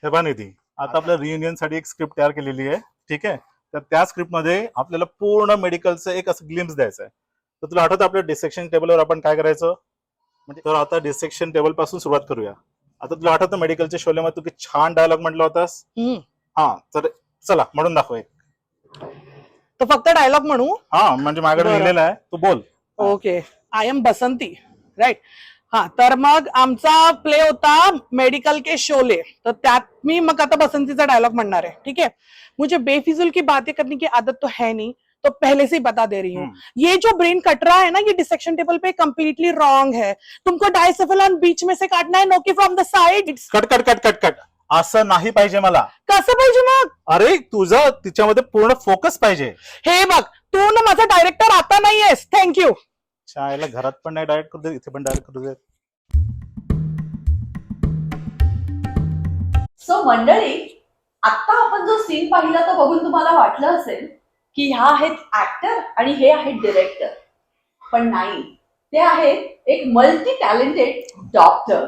हे पहा निधी, आता आपल्या रियुनियन साठी एक स्क्रिप्ट तयार केलेली आहे. ठीक आहे, तर त्या स्क्रिप्ट मध्ये आपल्याला पूर्ण मेडिकलचं एक असं ग्लिम्स द्यायचं आहे. तर तुला आठवतं आपल्या डिसेक्शन टेबलवर आपण काय करायचं? म्हणजे तर आता डिसेक्शन टेबल पासून सुरुवात करूया. आता तुला आठवतं मेडिकलच्या शोलेमध्ये तू किती छान डायलॉग म्हटला होतास? हा, तर चला म्हणून दाखव एक. तो फक्त डायलॉग म्हणू? हा, म्हणजे माझ्याकडे बरं. लिहिलेला आहे, तू बोल. Okay. I am Basanti, right. हाँ, तर मग आमचा प्ले होता मेडिकल के शोले, तर त्यात मी मग आता बसंतीचा डायलॉग म्हणणार आहे. ठीक है, मुझे बेफिजुल की बातें करने की आदत तो है नहीं, तो पहले से ही बता दे रही हूँ. ये जो ब्रेन कट रहा है ना, ये डिसेक्शन टेबल पे कंप्लीटली रॉन्ग है. तुमको डायसेफेलॉन बीच में से काटना है, नो की from the side. Cut cut cut cut cut, असं नाही पाहिजे मला. कसं पाहिजे मग? अरे तुझं तिच्यामध्ये पूर्ण फोकस पाहिजे. हे बघ, तू ना माझा डायरेक्टर आता नाहीयेस. थँक्यू. शाळेला घरात पण नाही डायरेक्ट करू देत, इथे पण डायरेक्ट करू देत. सो मंडळी, आता आपण जो सीन पाहिला तो बघून तुम्हाला वाटलं असेल की ह्या आहेत ऍक्टर आणि हे आहेत डिरेक्टर, पण नाही, ते आहेत एक मल्टी टॅलेंटेड डॉक्टर.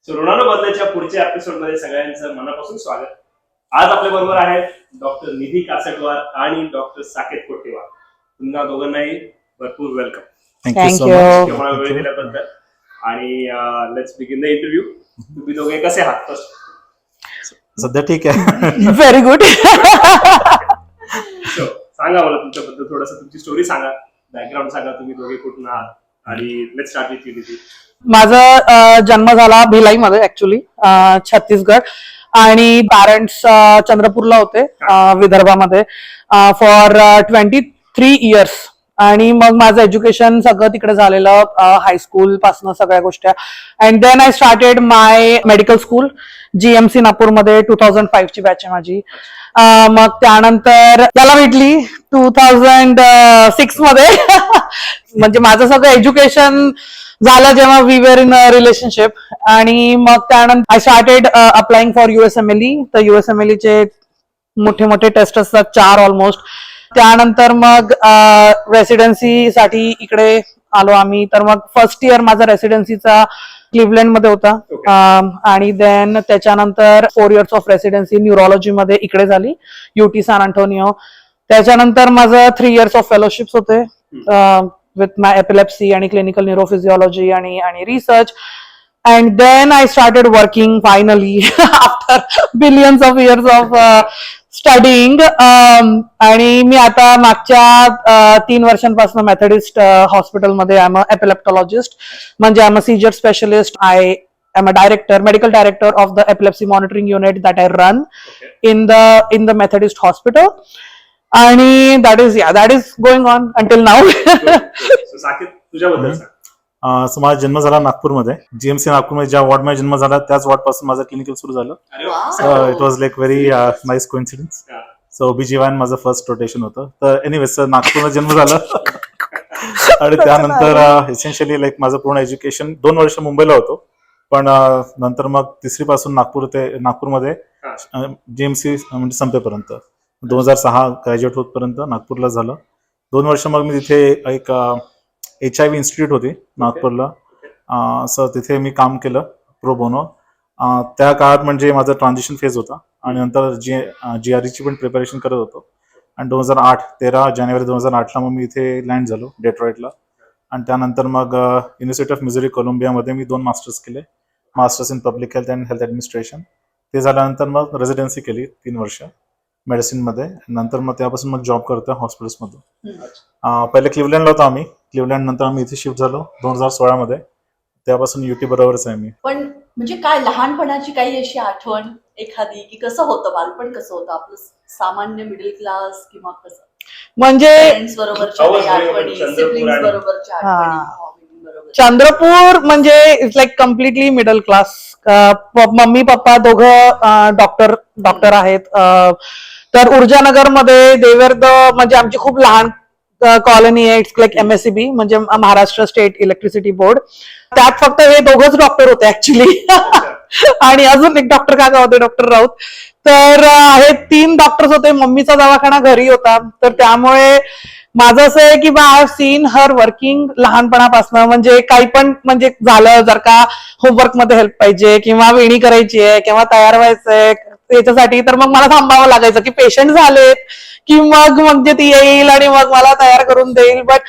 ऋणानु बदलाच्या पुढच्या एपिसोड मध्ये सगळ्यांचं मनापासून स्वागत. आज आपल्या बरोबर आहेत डॉक्टर निधी कासटवार आणि डॉक्टर साकेत कोटेवार. पुन्हा दोघांनाही भरपूर वेलकम. थँक्यू. मला वेळ दिल्याबद्दल. आणि लेट्स बिगिन द इंटरव्ह्यू. तुम्ही दोघे कसे आहात? फर्स्ट सध्या ठीक आहे. Very good. सांगा मला तुमच्याबद्दल थोडंसं, तुमची स्टोरी सांगा, बॅकग्राऊंड सांगा, तुम्ही दोघे कुठून आहात. आणि लेट्स स्टार्ट विथ यू निधी. माझा जन्म झाला भिलाईमध्ये, ऍक्च्युली छत्तीसगड, आणि पॅरेंट्स चंद्रपूरला होते, विदर्भामध्ये, फॉर 23 इयर्स. आणि मग माझं एज्युकेशन सगळं तिकडे झालेलं, हायस्कूल पासून सगळ्या गोष्टी. And then I started my medical school, GMC नागपूरमध्ये. 2005 ची बॅच आहे माझी. मग त्यानंतर त्याला भेटली 2006 मध्ये. म्हणजे माझं सगळं एज्युकेशन झालं जेव्हा वी वर इन रिलेशनशिप. आणि मग त्यानंतर I started applying for USMLE. तर USMLE चे मोठे मोठे टेस्ट असतात, 4 ऑलमोस्ट. त्यानंतर मग रेसिडेन्सी साठी इकडे आलो आम्ही. तर मग फर्स्ट इयर माझा रेसिडेन्सीचा क्लिव्हलँड मध्ये होता. आणि देन त्याच्यानंतर 4 इयर्स ऑफ रेसिडेन्सी न्यूरोलॉजी मध्ये इकडे झाली, UT सॅन अँटोनियो. त्याच्यानंतर माझं 3 इयर्स ऑफ फेलोशिप्स होते विथ माय एपिलेप्सी आणि क्लिनिकल न्यूरोफिजिओलॉजी आणि research. And then I started working finally after billions of years of studying. आणि मी आता मागच्या 3 वर्षांपासून मेथडिस्ट हॉस्पिटलमध्ये आय एम अ एपिलेप्टॉलॉजिस्ट, म्हणजे I am a seizure specialist. I am a director, medical director of the epilepsy monitoring unit that I run in the Methodist hospital. आणि that is going on until now. Saket, तुझ्याबद्दल सांग. So माझा जन्म झाला नागपूरमध्ये, GMC नागपूरमध्ये. ज्या ward मध्ये जन्म झाला त्याच वॉर्ड पासून माझं क्लिनिकल सुरू झालं. So it was like very nice coincidence. So OB-GYN माझं फर्स्ट रोटेशन होतं. तर एनिवे सर, नागपूरमध्ये जन्म झाला. आणि त्यानंतर एसेन्शियली लाईक माझं पूर्ण एज्युकेशन 2 वर्ष मुंबईला होतो, पण नंतर मग 3री पासून नागपूरमध्ये GMC म्हणजे संपेपर्यंत 2006 ग्रॅज्युएट होतपर्यंत नागपूरला झालं. 2 वर्ष मग मी तिथे एक HIV इन्स्टिट्यूट होती नागपूरला. सो तिथे मी काम केलं प्रो बोनो. त्या काळात म्हणजे माझा ट्रान्झिशन फेज होता, आणि नंतर GRE ची पण प्रिपरेशन करत होतो. आणि 13 जानेवारी 2008ला मग मी इथे लँड झालो डेट्रॉइटला. आणि त्यानंतर मग university of Missouri कोलंबियामध्ये me 2 masters केले, masters in public health and health administration. ते झाल्यानंतर मग रेसिडेन्सी केली 3 वर्ष मेडिसिनमध्ये. नंतर मग त्यापासून मग जॉब करतो हॉस्पिटल्समधून. पहिले क्लिव्हलँडला होतो आम्ही, क्लिव्हलँड नंतर आम्ही इथे शिफ्ट झालो 2016 मध्ये. त्यापासून UT बरोबरच आहे मी. पण म्हणजे काय लहानपणाची काही अशी आठवण एखादी, की कसं होतं बालपण, कसं होतं आपलं सामान्य मिडल क्लास, किंवा कसं म्हणजे फ्रेंड्स बरोबरच्या काही आठवणी, सिबलिंग्स बरोबरच्या आठवणी, हॉबी बरोबर? चंद्रपूर म्हणजे it's like completely middle class. Mummy papa दोघं डॉक्टर आहेत. तर ऊर्जानगर मध्ये देवर्द म्हणजे आमची खूप लहान कॉलनी आहे. इट्स लाईक MSCB, म्हणजे महाराष्ट्र स्टेट इलेक्ट्रिसिटी बोर्ड. त्यात फक्त हे दोघंच डॉक्टर होते ऍक्च्युली. आणि अजून एक डॉक्टर काका होते, डॉक्टर राऊत. तर हे 3 डॉक्टर्स होते. मम्मीचा दवाखाना घरी होता, तर त्यामुळे माझं असं आहे की बा I have scene her working लहानपणापासून, म्हणजे काही पण म्हणजे झालं, जर का होमवर्क मध्ये हेल्प पाहिजे किंवा वेणी करायची आहे किंवा तयार व्हायचंय याच्यासाठी, तर मग मला थांबावं लागायचं की पेशंट झालेत की मग म्हणजे ती येईल आणि मग मला तयार करून देईल. But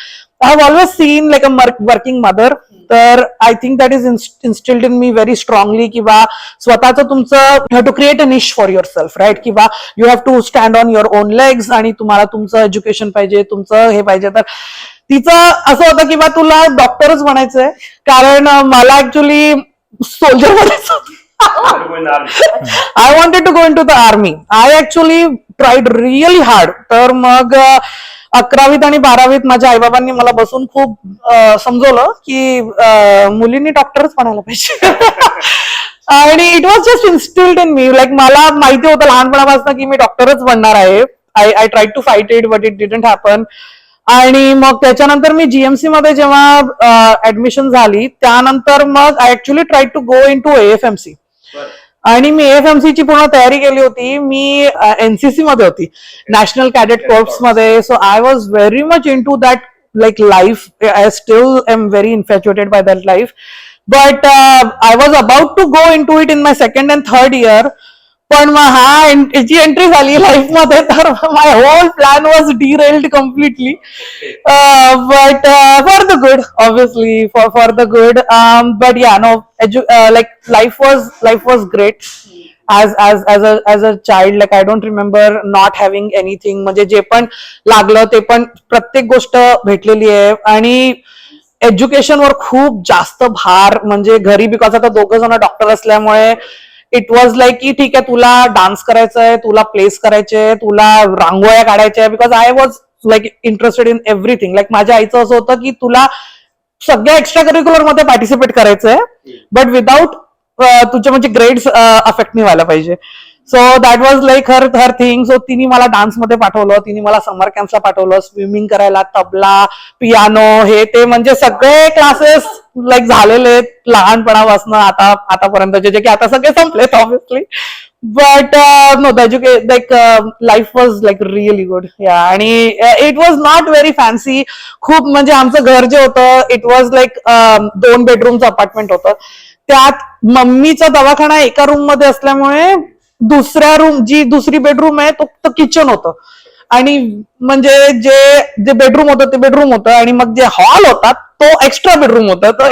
I have always seen like a working mother. तर I think that is instilled in me very strongly की बा स्वतःचं तुमचं you have to create a niche for yourself, right? की बा you have to stand on your own legs आणि तुम्हाला तुमचं एज्युकेशन पाहिजे, तुमचं हे पाहिजे. तर तिचं असं होतं की बा तुला डॉक्टरच बनायचंय, कारण मला ऍक्च्युली सोल्जर बनायचं होतं. I wanted to go into the army. I actually tried really hard. तर मग 11वीत आणि 12वीत माझ्या आईबाबांनी मला बसून खूप समजवलं की मुलींनी डॉक्टरच बनायला पाहिजे. आणि it was just instilled in me, like मला माहिती होतं लहानपणापासून की मी डॉक्टरच बनणार आहे. I tried to fight it but it didn't happen. आणि मग त्याच्यानंतर मी जीएमसी मध्ये जेव्हा ऍडमिशन झाली त्यानंतर मग I actually tried to go in to AFMC. आणि मी एएफएमसी ची पूर्ण तयारी केली होती. मी एनसीसी मध्ये होती, नॅशनल कॅडेट कॉर्प्स मध्ये. So I was very much into that like life. I still am very infatuated by that life. But I was about to go in to it in my second and third year. पण मग याची entry झाली life मध्ये, तर my whole plan was derailed completely. But for the good, obviously for the good. But yeah no like life was great as a child. Like I don't remember not having anything. म्हणजे जे पण लागलं ते पण प्रत्येक गोष्ट भेटलेली आहे. आणि एज्युकेशनवर खूप जास्त भार, म्हणजे घरी, बिकॉज आता दोघं जण डॉक्टर असल्यामुळे इट वॉज लाईक की ठीक आहे, तुला डान्स करायचंय, तुला प्लेस करायचे, तुला रांगोळ्या काढायच्या, because I was like interested in everything. Like माझ्या आईचं असं होतं की तुला सगळ्या एक्स्ट्रा करिक्युलर मध्ये पार्टिसिपेट करायचंय, बट विदाउट तुझे म्हणजे ग्रेड्स अफेक्ट नाही व्हायला पाहिजे. So that was like her thing. So तिने मला डान्समध्ये पाठवलं, तिने मला समर कॅम्पला पाठवलं, स्विमिंग करायला, तबला, पियानो, हे ते म्हणजे सगळे क्लासेस लाईक झालेले आहेत लहानपणापासून आतापर्यंतचे, जे की आता सगळे संपलेत obviously. But no like life was like really good. Yeah आणि it was not very fancy. खूप म्हणजे आमचं घर जे होतं इट वॉज लाईक 2 बेडरूमचं अपार्टमेंट होतं. त्यात मम्मीचा दवाखाना एका रूम मध्ये असल्यामुळे जी दुसरी बेडरूम आहे तो किचन होतं. आणि म्हणजे जे बेडरूम होतं ते बेडरूम होतं, आणि मग जे हॉल होता तो एक्स्ट्रा बेडरूम होता. तर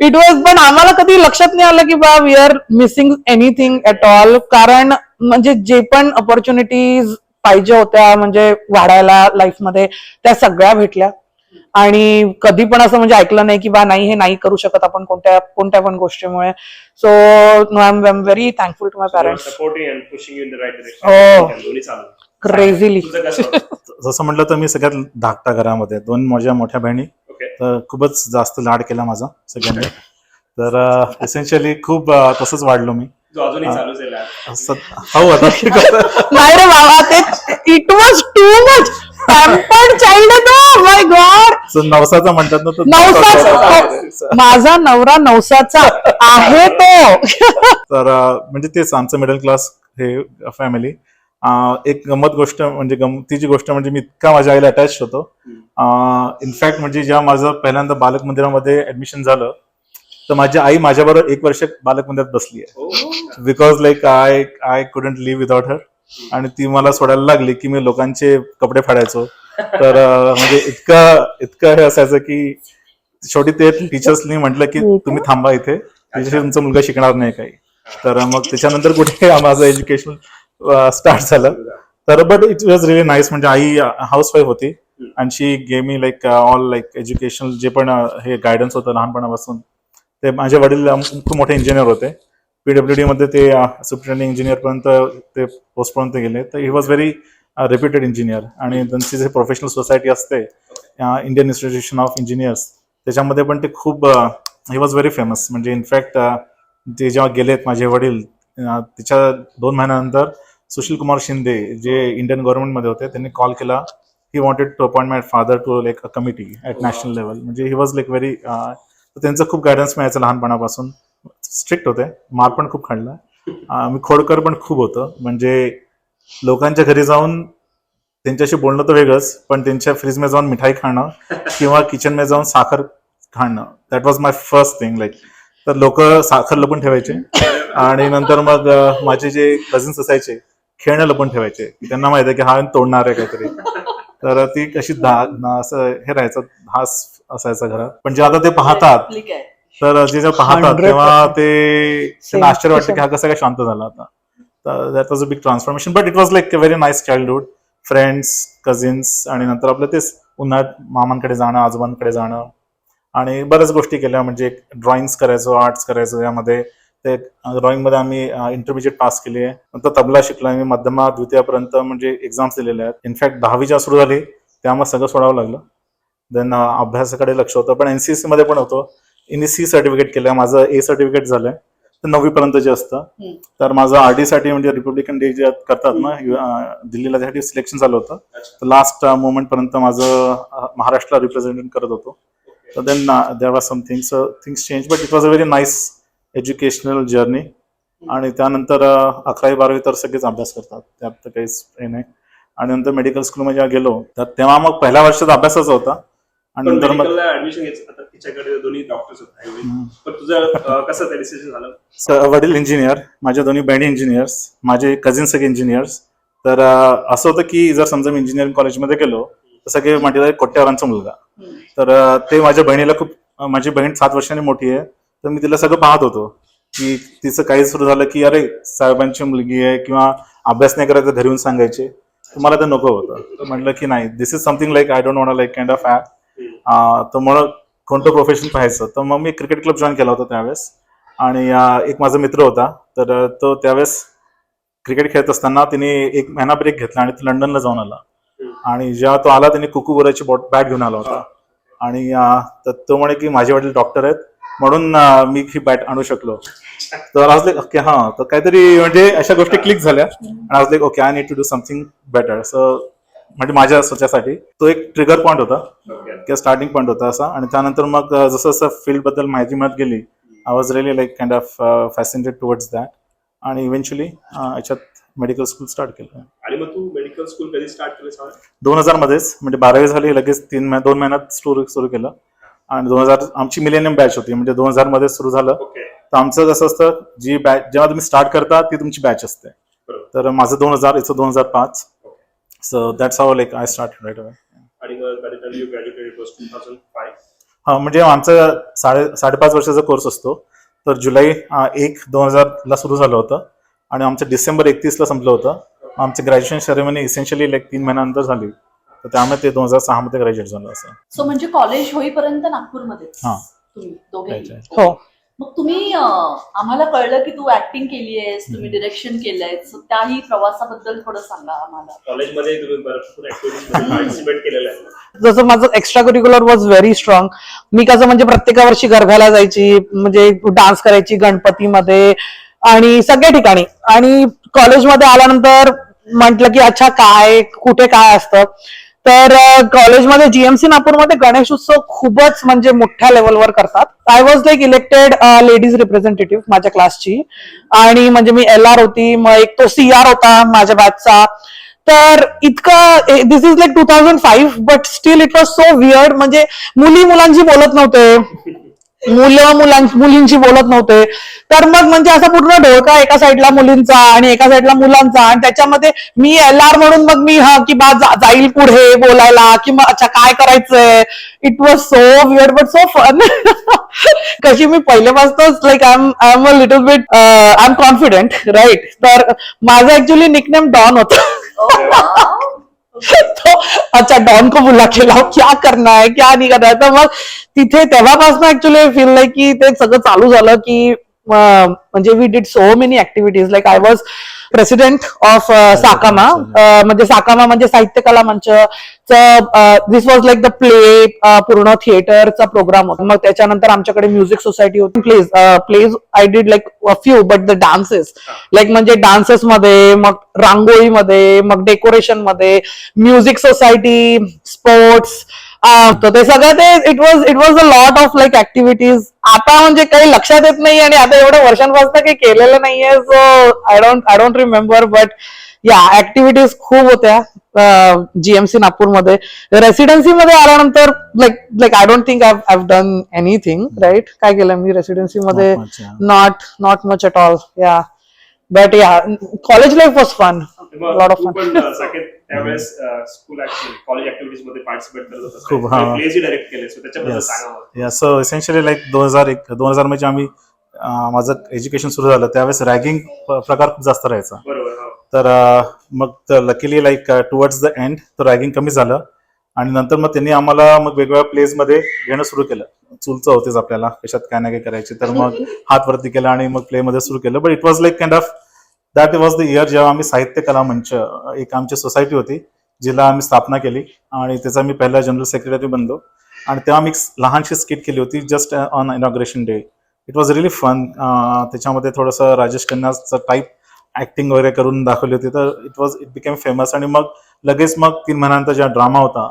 इट वॉज पण आम्हाला कधी लक्षात नाही आलं की बा we are missing anything at all. कारण म्हणजे जे पण ऑपॉर्च्युनिटीज पाहिजे होत्या म्हणजे वाढायला लाईफमध्ये त्या सगळ्या भेटल्या. आणि कधी पण असं म्हणजे ऐकलं नाही की बा नाही हे नाही करू शकत आपण कोणत्या पण गोष्टीमुळे. So I am very thankful to my parents. Supporting and pushing in the right direction. दोन्ही चालू क्रेझिली. जसं म्हटलं तर मी सगळ्यात धाकटा घरामध्ये, 2 माझ्या मोठ्या बहिणी, ओके. तर खूपच जास्त लाड केला माझा सगळ्यांनी. तर एसेन्शियली खूप तसंच वाढलो मी. जो अजूनही चालूच आहे lab. हो आता नाही रे बाबा, ते it was too much. Pampered child आहे तो. माय गॉड. नवसाचा म्हणतात ना, तर नवसाचा. माझा नवरा नवसाचा आहे तो. तर म्हणजे तेच आमचं मिडल क्लास हे फॅमिली. एक गंमत गोष्ट म्हणजे गमतीची गोष्ट म्हणजे मी इतका माझ्या आईला अटॅच होतो. इनफॅक्ट म्हणजे जेव्हा माझं पहिल्यांदा बालक मंदिरामध्ये ऍडमिशन झालं तर माझी आई माझ्याबरोबर 1 वर्ष बालक मंदिरात बसली आहे. Because like I couldn't live without her. आणि ती मला सोडायला लागली की मी लोकांचे कपडे फाडायचो. तर म्हणजे इतकं हे असायचं की शेवटी ते टीचर्सनी म्हटलं की तुम्ही थांबा इथे, त्याच्याशी तुमचा मुलगा शिकणार नाही काही. तर मग त्याच्यानंतर कुठे माझं एज्युकेशन स्टार्ट झालं. तर but it was really nice. म्हणजे आई हाऊसवाईफ होती आणि she gave me like all like educational जे पण हे गायडन्स होतं लहानपणापासून. ते माझे वडील खूप मोठे इंजिनियर होते. पीडब्ल्यूडी मध्ये ते सुप्रिटेंडिंग इंजिनियर पर्यंत ते पोस्ट पर्यंत गेले. तर he was very reputed engineer. आणि त्यांची जे प्रोफेशनल सोसायटी असते इंडियन इन्स्टिट्यूशन ऑफ इंजिनियर्स, त्याच्यामध्ये पण ते खूप ही वॉज व्हेरी फेमस. म्हणजे इनफॅक्ट ते जेव्हा गेलेत माझे वडील त्याच्या 2 महिन्यानंतर सुशील कुमार शिंदे जे इंडियन गव्हर्नमेंटमध्ये होते त्यांनी कॉल केला. He wanted to appoint my father to like a committee at national level. म्हणजे ही वॉज लाईक व्हेरी त्यांचं खूप गायडन्स मिळायचं लहानपणापासून. स्ट्रिक्ट होते, मार पण खूप खाल्ला. मी खोडकर पण खूप होतं. म्हणजे लोकांच्या घरी जाऊन त्यांच्याशी बोलणं तर वेगळंच, पण त्यांच्या फ्रीजमध्ये जाऊन मिठाई खाणं किंवा किचनमध्ये जाऊन साखर खाणं, that was my first thing. Like तर लोक साखर लपून ठेवायचे आणि नंतर मग माझे जे कझिन्स असायचे खेळणं लपून ठेवायचे, की त्यांना माहिती आहे की हा तोडणार आहे काहीतरी. तर ती कशी असं हे राहायचं, धास असायचा घरात. पण जे आता ते पाहतात, Public आहे. तर जे पाहतात 100% तेव्हा ते त्यांना आश्चर्य वाटतं Same. की हा कसा काय शांत झाला आता. तर that was a big transformation, but it was like a very nice childhood. Friends, cousins आणि नंतर आपलं तेच उन्हाळ्यात मामांकडे जाणं, आजोबांकडे जाणं आणि बऱ्याच गोष्टी केल्या. म्हणजे ड्रॉइंग्स करायचो, आर्ट्स करायचो. यामध्ये ते ड्रॉइंगमध्ये आम्ही इंटरमिजिएट पास केली आहे. नंतर तबला शिकलो आम्ही मध्यमा द्वितीयपर्यंत, म्हणजे एक्झाम्स दिलेल्या आहेत. इनफॅक्ट 10वी ज्या सुरू झाली त्यामुळे सगळं सोडावं लागलं. देन अभ्यासाकडे लक्ष होतं, पण एनसीसी मध्ये पण होतो. सी सर्टिफिकेट केलं, माझं ए सर्टिफिकेट झालंय. तर 9वी पर्यंत जे असतं, तर माझं आरडी साठी म्हणजे रिपब्लिकन डे जे करतात ना दिल्लीला, त्यासाठी सिलेक्शन झालं होतं. तर लास्ट मोमेंट पर्यंत माझं महाराष्ट्र रिप्रेझेंट करत होतो. तर then there are some things change, but it was a very nice educational journey. आणि त्यानंतर 11वी 12वी तर सगळेच अभ्यास करतात, त्यात तर काहीच हे नाही. आणि नंतर मेडिकल स्कूलमध्ये जेव्हा गेलो, तर तेव्हा मग पहिल्या वर्षाचा अभ्यासच होता. आणि नंतर मग ऍडमिशन घ्यायचं, आता तिच्याकडे दोन्ही डॉक्टर्स होते, पण तुझं कसं ते डिसिजन झालं? वडील इंजिनियर, माझ्या दोन्ही बहिणी इंजिनियर्स, माझे कझिन सगळे इंजिनियर्स. तर असं होतं की जर समजा मी इंजिनिअरिंग कॉलेजमध्ये गेलो तर सगळे माझ्या कोट्यावरांचा मुलगा. तर ते माझ्या बहिणीला खूप, माझी बहीण 7 वर्षांनी मोठी आहे, तर मी तिला सगळं पाहत होतो की तिचं काही सुरू झालं की अरे साहेबांची मुलगी आहे किंवा अभ्यास नाही करायचं घरी येऊन सांगायचे, तर मला ते नको होतं. म्हटलं की नाही, this is something like I don't want like kind of app. तर म्हणून कोणतं प्रोफेशन पाहायचं, तर मग मी क्रिकेट क्लब जॉईन केला होता त्यावेळेस. आणि एक माझा मित्र होता, तर तो त्यावेळेस क्रिकेट खेळत असताना तिने 1 महिना ब्रेक घेतला आणि तो लंडनला जाऊन आला. आणि जेव्हा तो आला त्याने कुकू बोराची बॅट घेऊन आला होता. आणि तर तो म्हणे की माझे वडील डॉक्टर आहेत म्हणून मी ही बॅट आणू शकलो. तर आज लाईक ओके, हा, तर काहीतरी म्हणजे अशा गोष्टी क्लिक झाल्या. आणि आज like okay, I need to do something better. So म्हणजे माझ्या स्वतःसाठी तो एक ट्रिगर पॉईंट होता किंवा स्टार्टिंग पॉईंट होता असा. आणि त्यानंतर मग जसं जसं फील्ड बद्दल माहिती मिळत गेली, I was really like kind of fascinated towards that. आणि इव्हेंच्युअली याच्यात मेडिकल स्कूल स्टार्ट केलं. आणि मग तू मेडिकल स्कूल कधी स्टार्ट केलं? 2000 मध्येच, म्हणजे 12वी झाली लगेच 2 महिन्यात सुरू केलं. आणि 2000 आमची मिलेनियम बॅच होती, म्हणजे 2000 मध्ये सुरू झालं. तर आमचं कसं असतं, जी बॅच जेव्हा तुम्ही स्टार्ट करता ती तुमची बॅच असते. तर माझं 2000, इथं 2005. So that's how like I start right away. आणि मग यू ग्रॅज्युएटेड इट वाज 2005. हा, म्हणजे आमचं 5.5 वर्षाचा कोर्स असतो. तर जुलै 1, 2000 ला सुरू झालं होतं आणि आमचं डिसेंबर 31 ला संपलं होतं. आमचं ग्रॅज्युएशन सेरेमनी इसेन्शियली लाईक 3 महिन्यानंतर झाली. तर त्यामुळे ते 2006 मध्ये ग्रॅज्युएट झालं असं. सो म्हणजे कॉलेज होईपर्यंत नागपूरमध्येच हा. तुम्ही दोघेही? हो. मग तुम्ही आम्हाला कळलं की तू ऍक्टिंग केली आहेस, तुम्ही डिरेक्शन केलंय, त्याही प्रवासाबद्दल थोडं सांगा आम्हाला. कॉलेजमध्ये तुम्ही भरपूर ऍक्टिव्हिटीज पार्टिसिपेट केलेलं आहे. जसं माझं extra curricular was very strong. मी कसं म्हणजे प्रत्येक वर्षी गरब्याला जायची, म्हणजे डान्स करायची गणपतीमध्ये आणि सगळ्या ठिकाणी. आणि कॉलेजमध्ये आल्यानंतर म्हटलं की अच्छा काय कुठे काय असतं, तर कॉलेजमध्ये जीएमसी नागपूरमध्ये गणेश उत्सव खूपच म्हणजे मोठ्या लेवलवर करतात. I was like elected ladies representative माझ्या क्लासची. आणि म्हणजे मी LR होती, मग एक तो CR होता माझ्या बॅचचा. तर इतकं, this is like 2005, but still it was so weird. म्हणजे मुलांशी बोलत नव्हते, मुलींशी बोलत नव्हते. तर मग म्हणजे असा पूर्ण ढोळका, एका साईडला मुलींचा आणि एका साईडला मुलांचा. आणि त्याच्यामध्ये मी LR म्हणून मग मी की बा जाईल पुढे बोलायला की मग अच्छा काय करायचंय. It was so weird but so fun. कशी मी पहिल्यापासूनच like I am a little bit I am confident, right. तर माझं ऍक्च्युअली निकनेम डॉन होतं. तो अच्छा डॉन को बुला के लाओ, क्या करना है क्या नहीं करना है. तर मग तिथे तेव्हापासून ऍक्च्युअली फील लाईक की ते सगळं चालू झालं की म्हणजे we did so many activities. Like I was president of Sakama. म्हणजे साकामा म्हणजे Sahitya Kala Manch. This was like the play, पूर्ण थिएटरचा प्रोग्राम होता. मग त्याच्यानंतर आमच्याकडे म्युझिक सोसायटी होती. Plays I did like few, but the dances like म्हणजे डान्सेस मध्ये, मग रांगोळीमध्ये, मग डेकोरेशन मध्ये, म्युझिक सोसायटी, स्पोर्ट्स, तर ते सगळं ते it was a lot of like activities. आता म्हणजे काही लक्षात येत नाही आणि आता एवढ्या वर्षांपासून काही केलेलं नाहीये. So I don't remember, but या ऍक्टिव्हिटीज खूप होत्या. जीएमसी नागपूरमध्ये. रेसिडेन्सी मध्ये आल्यानंतर like I don't think I done anything right. काय केलं मी रेसिडेन्सी मध्ये? Not much, yeah. Not much at all. Yeah but yeah college life was fun. मग Lot of तू fun. पण साकेत त्यावेळेस स्कूल कॉलेज ऍक्टिव्हिटीज मध्ये पार्टिसिपेट करत होतास. खूप, हा. प्लेज डायरेक्ट केले, सो त्याच्याबद्दल Yes. सांगा मला. या सो एसेन्शियली लाईक 2000 मध्ये आम्ही माझं एज्युकेशन सुरू झालं त्यावेळेस रॅगिंग प्रकार खूप जास्त राहायचा. बरोबर. हो. तर मग luckily like towards the end तर रॅगिंग कमी झालं आणि नंतर मग त्यांनी आम्हाला मग वेगवेगळ्या प्लेस मध्ये घेणं सुरू केलं. चुलचं होतेच आपल्याला कशात काय ना काय करायची, तर मग हात वरती केला आणि मग प्ले मध्ये सुरू केलं. But it was like kind of that was the year जेव्हा आम्ही साहित्य कला मंच एक आमची सोसायटी होती जिला आम्ही स्थापना केली आणि त्याचा मी पहिला जनरल सेक्रेटरी बनलो आणि तेव्हा मी एक लहानशी स्किट केली होती just on inauguration day. It was really fun. त्याच्यामध्ये थोडंसं राजेश खन्नाचं टाईप ऍक्टिंग वगैरे करून दाखवली होती, तर इट बिकेम फेमस. आणि मग लगेच मग 3 महिन्यानंतर जेव्हा ड्रामा होता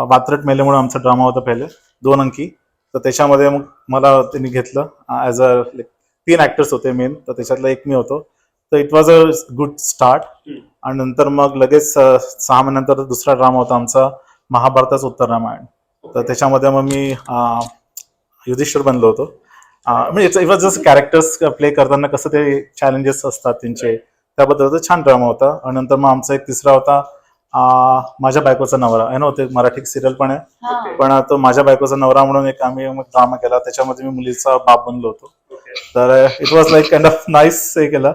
वात्रट मेलेमुळे आमचा ड्रामा होता पहिले 2 अंकी, तर त्याच्यामध्ये मग मला त्यांनी घेतलं ॲज अ 3 ऍक्टर्स होते मेन, तर त्याच्यातला एक मी होतो. तर it was a good start. आणि नंतर मग लगेच 6 महिन्यानंतर दुसरा ड्रामा होता आमचा महाभारताचं उत्तर रामायण. तर त्याच्यामध्ये मग मी युधिष्ठिर बनलो होतो. म्हणजे it was just characters play करताना कसं ते चॅलेंजेस असतात त्यांचे, त्याबद्दल छान ड्रामा होता. आणि नंतर मग आमचा एक तिसरा होता माझ्या बायकोचा नवरा आहे ना, ते मराठी सिरियल पण आहे, हा. पण तो माझ्या बायकोचा नवरा म्हणून एक आम्ही मग ड्रामा केला. त्याच्यामध्ये मी मुलीचा बाप बनलो होतो. तर it was like kind of nice हे केलं.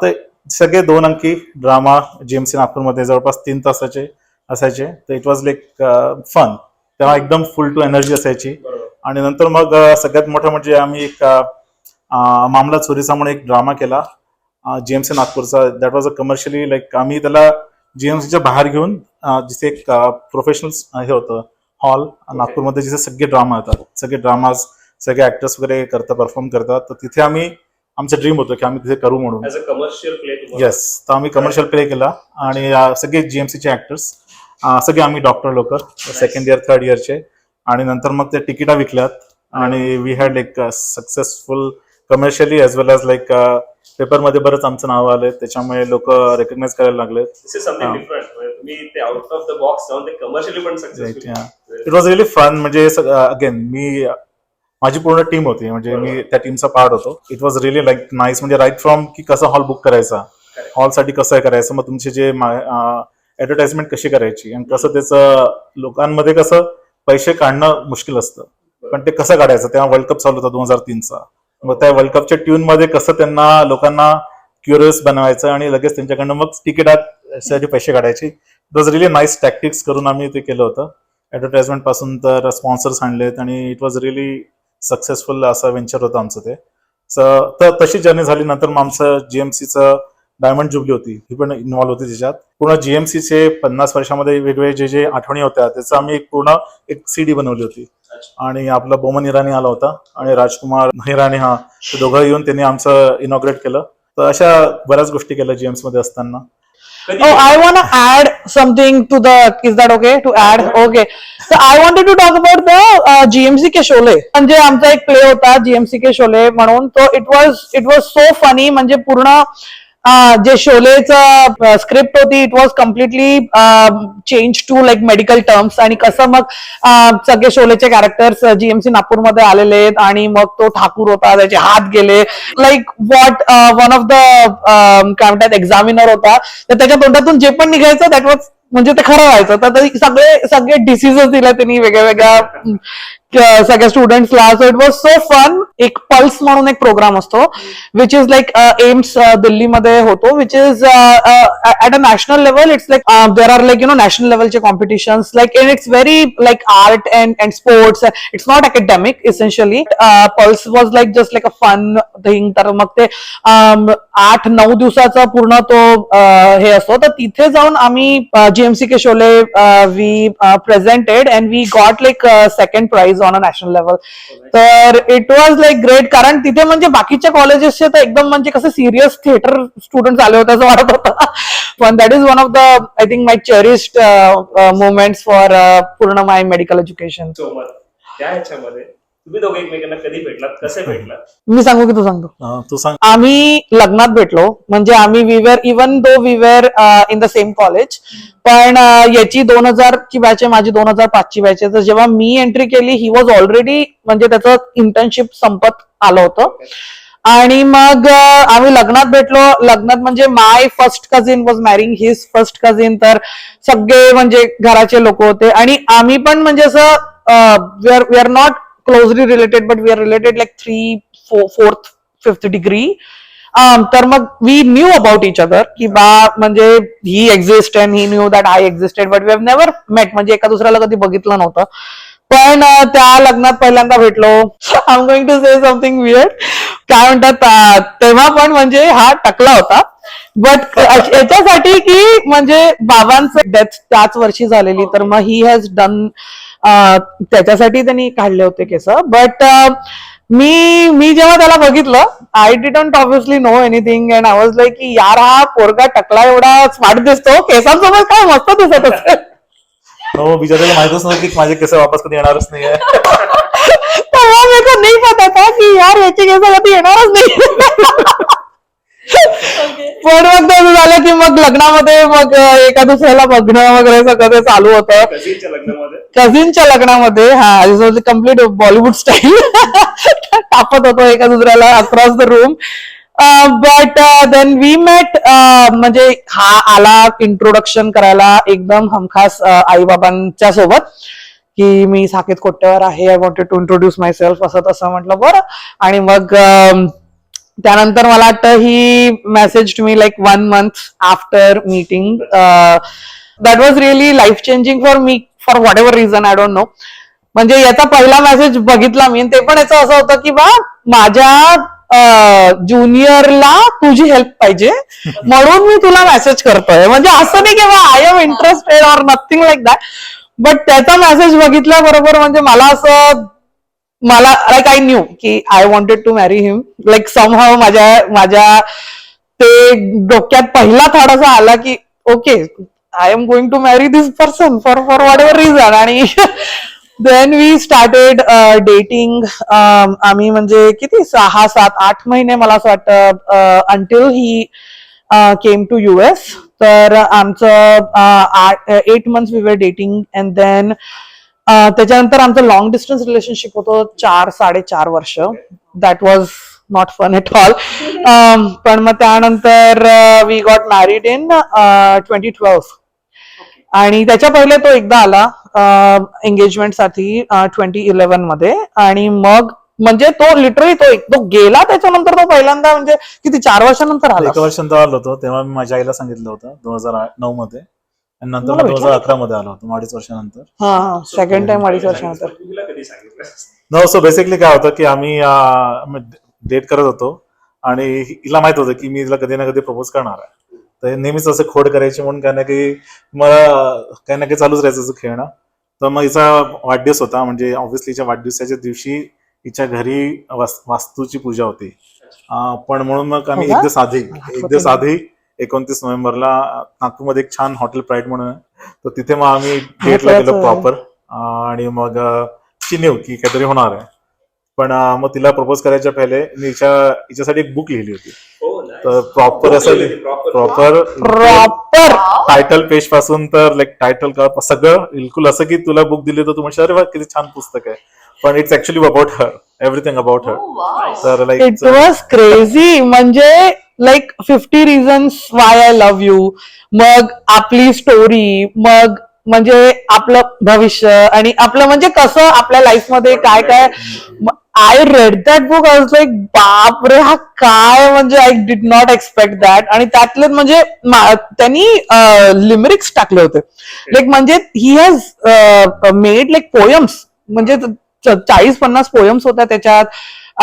तर सगळे 2 अंकी ड्रामा जीएमसी नागपूरमध्ये जवळपास 3 तासाचे असायचे. तर इट वॉज लाईक फन. तेव्हा एकदम फुल टू एनर्जी असायची. आणि नंतर मग सगळ्यात मोठं म्हणजे आम्ही एक मामला चोरीचा म्हणून एक ड्रामा केला जीएमसी नागपूरचा. That was a commercially like आम्ही त्याला जीएमसीच्या बाहेर घेऊन जिथे एक प्रोफेशनल हे होतं हॉल नागपूरमध्ये जिथे सगळे ड्रामा येतात, सगळे ड्रामाज सगळे ऍक्टर्स वगैरे करतात, परफॉर्म करतात. तर तिथे आम्ही आमचं ड्रीम होतं की आम्ही तिथे करू म्हणून. As a commercial play. Yes. तर आम्ही कमर्शियल प्ले केला आणि सगळे जीएमसीचे ऍक्टर्स सगळे आम्ही डॉक्टर लोक 2nd इयर 3rd इयरचे. आणि नंतर मग ते तिकिटा विकल्यात आणि we had like successful commercially as well as like पेपरमध्ये बरंच आमचं नाव आलंय, त्याच्यामुळे लोक रेकग्नाइज करायला लागले. दिस इज समथिंग डिफरंट. तुम्ही ते आउट ऑफ द बॉक्स जाऊन ते कमर्शियली पण successful. It was really fun. म्हणजे अगेन माझी पूर्ण टीम होती, म्हणजे मी त्या टीमचा पार्ट होतो. It was really like nice. म्हणजे राईट फ्रॉम की कसं हॉल बुक करायचा, हॉलसाठी कसं करायचं, मग तुमचे जे ऍडव्हर्टाइजमेंट कशी करायची आणि कसं त्याचं लोकांमध्ये कसं पैसे काढणं मुश्किल असतं, पण ते कसं काढायचं. तेव्हा वर्ल्ड कप चालू होता 2003चा. मग त्या वर्ल्ड कपच्या ट्यून मध्ये कसं त्यांना लोकांना क्युरियस बनवायचं आणि लगेच त्यांच्याकडनं मग तिकिटासाठी पैसे काढायचे. It was really nice tactics करून आम्ही ते केलं होतं. ऍडव्हर्टाइजमेंट पासून तर स्पॉन्सर्स आणलेत आणि इट वॉज रिअली सक्सेसफुल असं व्हेंचर होतं आमचं ते. तर तशी जर्नी झाली. नंतर मग आमचं जीएमसीचं डायमंड जुबली होती, ही पण इन्व्हॉल्व होती त्याच्यात. पूर्ण जीएमसीचे 50 वर्षामध्ये वेगवेगळे जे आठवणी होत्या त्याचं आम्ही पूर्ण एक CD बनवली होती. आणि आपला बोमन इराणी आला होता आणि राजकुमार हिराणी, ते दोघं येऊन त्यांनी आमचं इनॉग्रेट केलं. तर अशा बऱ्याच गोष्टी केल्या जीएमसी मध्ये असताना. Oh, I want to add something to the. Is that okay to add? Okay. So I wanted to talk about the GMC के शोले. म्हणजे आमचा एक प्ले होता GMC के शोले म्हणून. तो it was so funny. म्हणजे पूर्ण जे शोलेचं स्क्रिप्ट होती it was completely change to like medical terms. आणि कसं मग सगळे शोलेचे कॅरेक्टर्स जीएमसी नागपूरमध्ये आलेले आहेत आणि मग तो ठाकूर होता, त्याचे हात गेले like what one of the काय म्हणतात एक्झामिनर होता, तर त्याच्या तोंडातून जे पण निघायचं दॅट वॉज म्हणजे ते खरं व्हायचं. तर सगळे डिसीजेस दिले त्यांनी वेगळ्या सगळ्या स्टुडंट्सला. So it was so fun. एक पल्स म्हणून एक प्रोग्राम असतो विच इज लाईक एम्स दिल्लीमध्ये होतो, which is at a national level. It's like there are like national लेवलचे competitions like in it's very like art and sports. It's not academic essentially. Pulse was like just like a fun thing. तर मग ते 8-9 दिवसाचा पूर्ण तो हे असतो. तर तिथे जाऊन आम्ही GMC ke Sholay we presented and we got like 2nd prize on a national level. तर इट वॉज लाईक ग्रेट. कारण तिथे म्हणजे बाकीच्या कॉलेजेसचे तर एकदम म्हणजे कसं सिरियस थिएटर स्टुडंट आले होते असं वाटत होतं. पण that is one of the I think my cherished moments for पूर्ण माय मेडिकल एज्युकेशन. सो मग त्या ह्याच्यामध्ये तुम्ही दोघे एकमेकांना कधी भेटलात, कसे भेटलात? मी सांगू की तू सांगतो? तू सांग. आम्ही लग्नात भेटलो, म्हणजे आम्ही विवर इवन दो विवर इन द सेम कॉलेज, पण याची 2000 ची बॅच आहे, माझी 2005 ची बॅच आहे. तर जेव्हा मी एंट्री केली ही वॉज ऑलरेडी म्हणजे त्याचं इंटर्नशिप संपत आलं होतं. आणि मग आम्ही लग्नात भेटलो. लग्नात म्हणजे my first cousin was marrying his first cousin, तर सगळे म्हणजे घराचे लोक होते. आणि आम्ही पण म्हणजे असं we are not closely related, but we are related like 3, 4th, 5th degree. तर मग we knew about each other की बा म्हणजे he exist and he knew that I existed, but we have never met, म्हणजे एका दुसऱ्याला कधी बघितलं नव्हतं. पण त्या लग्नात पहिल्यांदा भेटलो. I am going to say something weird. काय म्हणतात, तेव्हा पण म्हणजे हा टकला होता, बट याच्यासाठी की म्हणजे बाबांचं डेथ त्याच वर्षी झालेली, तर मग ही हॅज डन, त्याच्यासाठी त्यांनी काढले होते केस. बट मी जेव्हा त्याला बघितलं, I didn't obviously know anything, and I was like की यार हा पोरगा टकला एवढा स्मार्ट दिसतो, केसांसोबत काय मस्त दिसत असेल. हो, बिचारायला माहितच नव्हतं की माझे केस वापस कधी येणारच नाहीये. तेव्हा मेरे को नहीं पता था की यार याचे केस कधी येणारच नाही. पण मग तसं झालं की मग लग्नामध्ये मग एका दुसऱ्याला बघणं वगैरे सगळं ते चालू होतं. कझिनच्या लग्नामध्ये? कझिनच्या लग्नामध्ये. हा, कम्प्लीट बॉलिवूड स्टाईल टापत होतो एका दुसऱ्याला across the room. But then we met. म्हणजे हा आला इंट्रोडक्शन करायला एकदम हमखास आई बाबांच्या सोबत की मी साकेत कोट्टेवार आहे, I wanted to introduce myself, असं तसं म्हटलं बरं. आणि मग त्यानंतर मला वाटतं he message to me like 1 month after meeting. That was really life changing for me, for whatever reason, I don't know. म्हणजे याचा पहिला मेसेज बघितला मी, ते पण याचं असं होतं की बा माझ्या ज्युनियरला तुझी हेल्प पाहिजे म्हणून मी तुला मेसेज करतोय. म्हणजे असं नाही की बा I am interested or nothing like that. But त्याचा मेसेज बघितल्याबरोबर म्हणजे मला लाईक आय न्यू की I wanted to marry him. Like somehow माझ्या ते डोक्यात पहिला थोडासा आला की okay, I am going to marry this person for whatever reason. And then we started dating. आम्ही म्हणजे किती 6, 7, 8 महिने मला असं वाटतं, until he came to US. तर आमचं 8 months we were dating, and then त्याच्यानंतर आमचं लॉंग डिस्टन्स रिलेशनशिप होतं 4-4.5 वर्ष. That was not fun at all. पण मग त्यानंतर वी गॉट मॅरिड इन 2012. आणि त्याच्या पहिले तो एकदा आला एंगेजमेंटसाठी 2011 मध्ये. आणि मग म्हणजे तो लिटरली तो गेला त्याच्यानंतर तो पहिल्यांदा म्हणजे किती 4 वर्षानंतर आला. 1 वर्षानंतर आलो होतो, तेव्हा मी माझ्या आईला सांगितलं होतं 2009 मध्ये, आणि नंतर मला 2011 मध्ये आलो होतो 2.5 वर्षानंतर. हा, सेकंड टाइम 2.5 वर्षानंतर. तुला कधी सांगितलं? नो, सो बेसिकली काय होतं की आम्ही डेट करत होतो आणि हिला माहित होतं की मी तिला कधी ना कधी प्रपोज करणार आहे. तर नेहमीच असं खोड करायची म्हणून काही ना काही चालूच राहायचं खेळणं. तर मग हिचा वाढदिवस होता, म्हणजे ऑब्व्हियसली हिच्या वाढदिवसाच्या दिवशी हिच्या घरी वास्तूची पूजा होती. पण म्हणून मग आम्ही एक दिवस आधी 29 नोव्हेंबरला नागपूरमध्ये एक छान हॉटेल प्राईड म्हणून आहे, तर तिथे मग आम्ही डेटला गेलो प्रॉपर. आणि मग ती न्यू की काहीतरी होणार आहे. पण मग तिला प्रपोज करायच्या पहिले मी हिच्यासाठी एक बुक लिहिली होती. तर प्रॉपर टायटल पेज पासून तर लाईक टायटल सगळं बिलकुल असं की तुला बुक दिली तर तू म्हणशील अरे वा किती छान पुस्तक आहे, पण it's actually about her, everything about her. तर लाईक इट वॉज क्रेझी. म्हणजे like 50 reasons Y I love you, मग आपली स्टोरी, मग म्हणजे आपलं भविष्य आणि आपलं म्हणजे कसं आपल्या लाईफमध्ये काय काय. I read that book, I was like बापरे हा काय, म्हणजे I did not expect that. आणि त्यातले म्हणजे त्यांनी लिमरिक्स टाकले होते. लाईक म्हणजे he has made like poems, म्हणजे 40-50 पोयम्स होत्या त्याच्यात.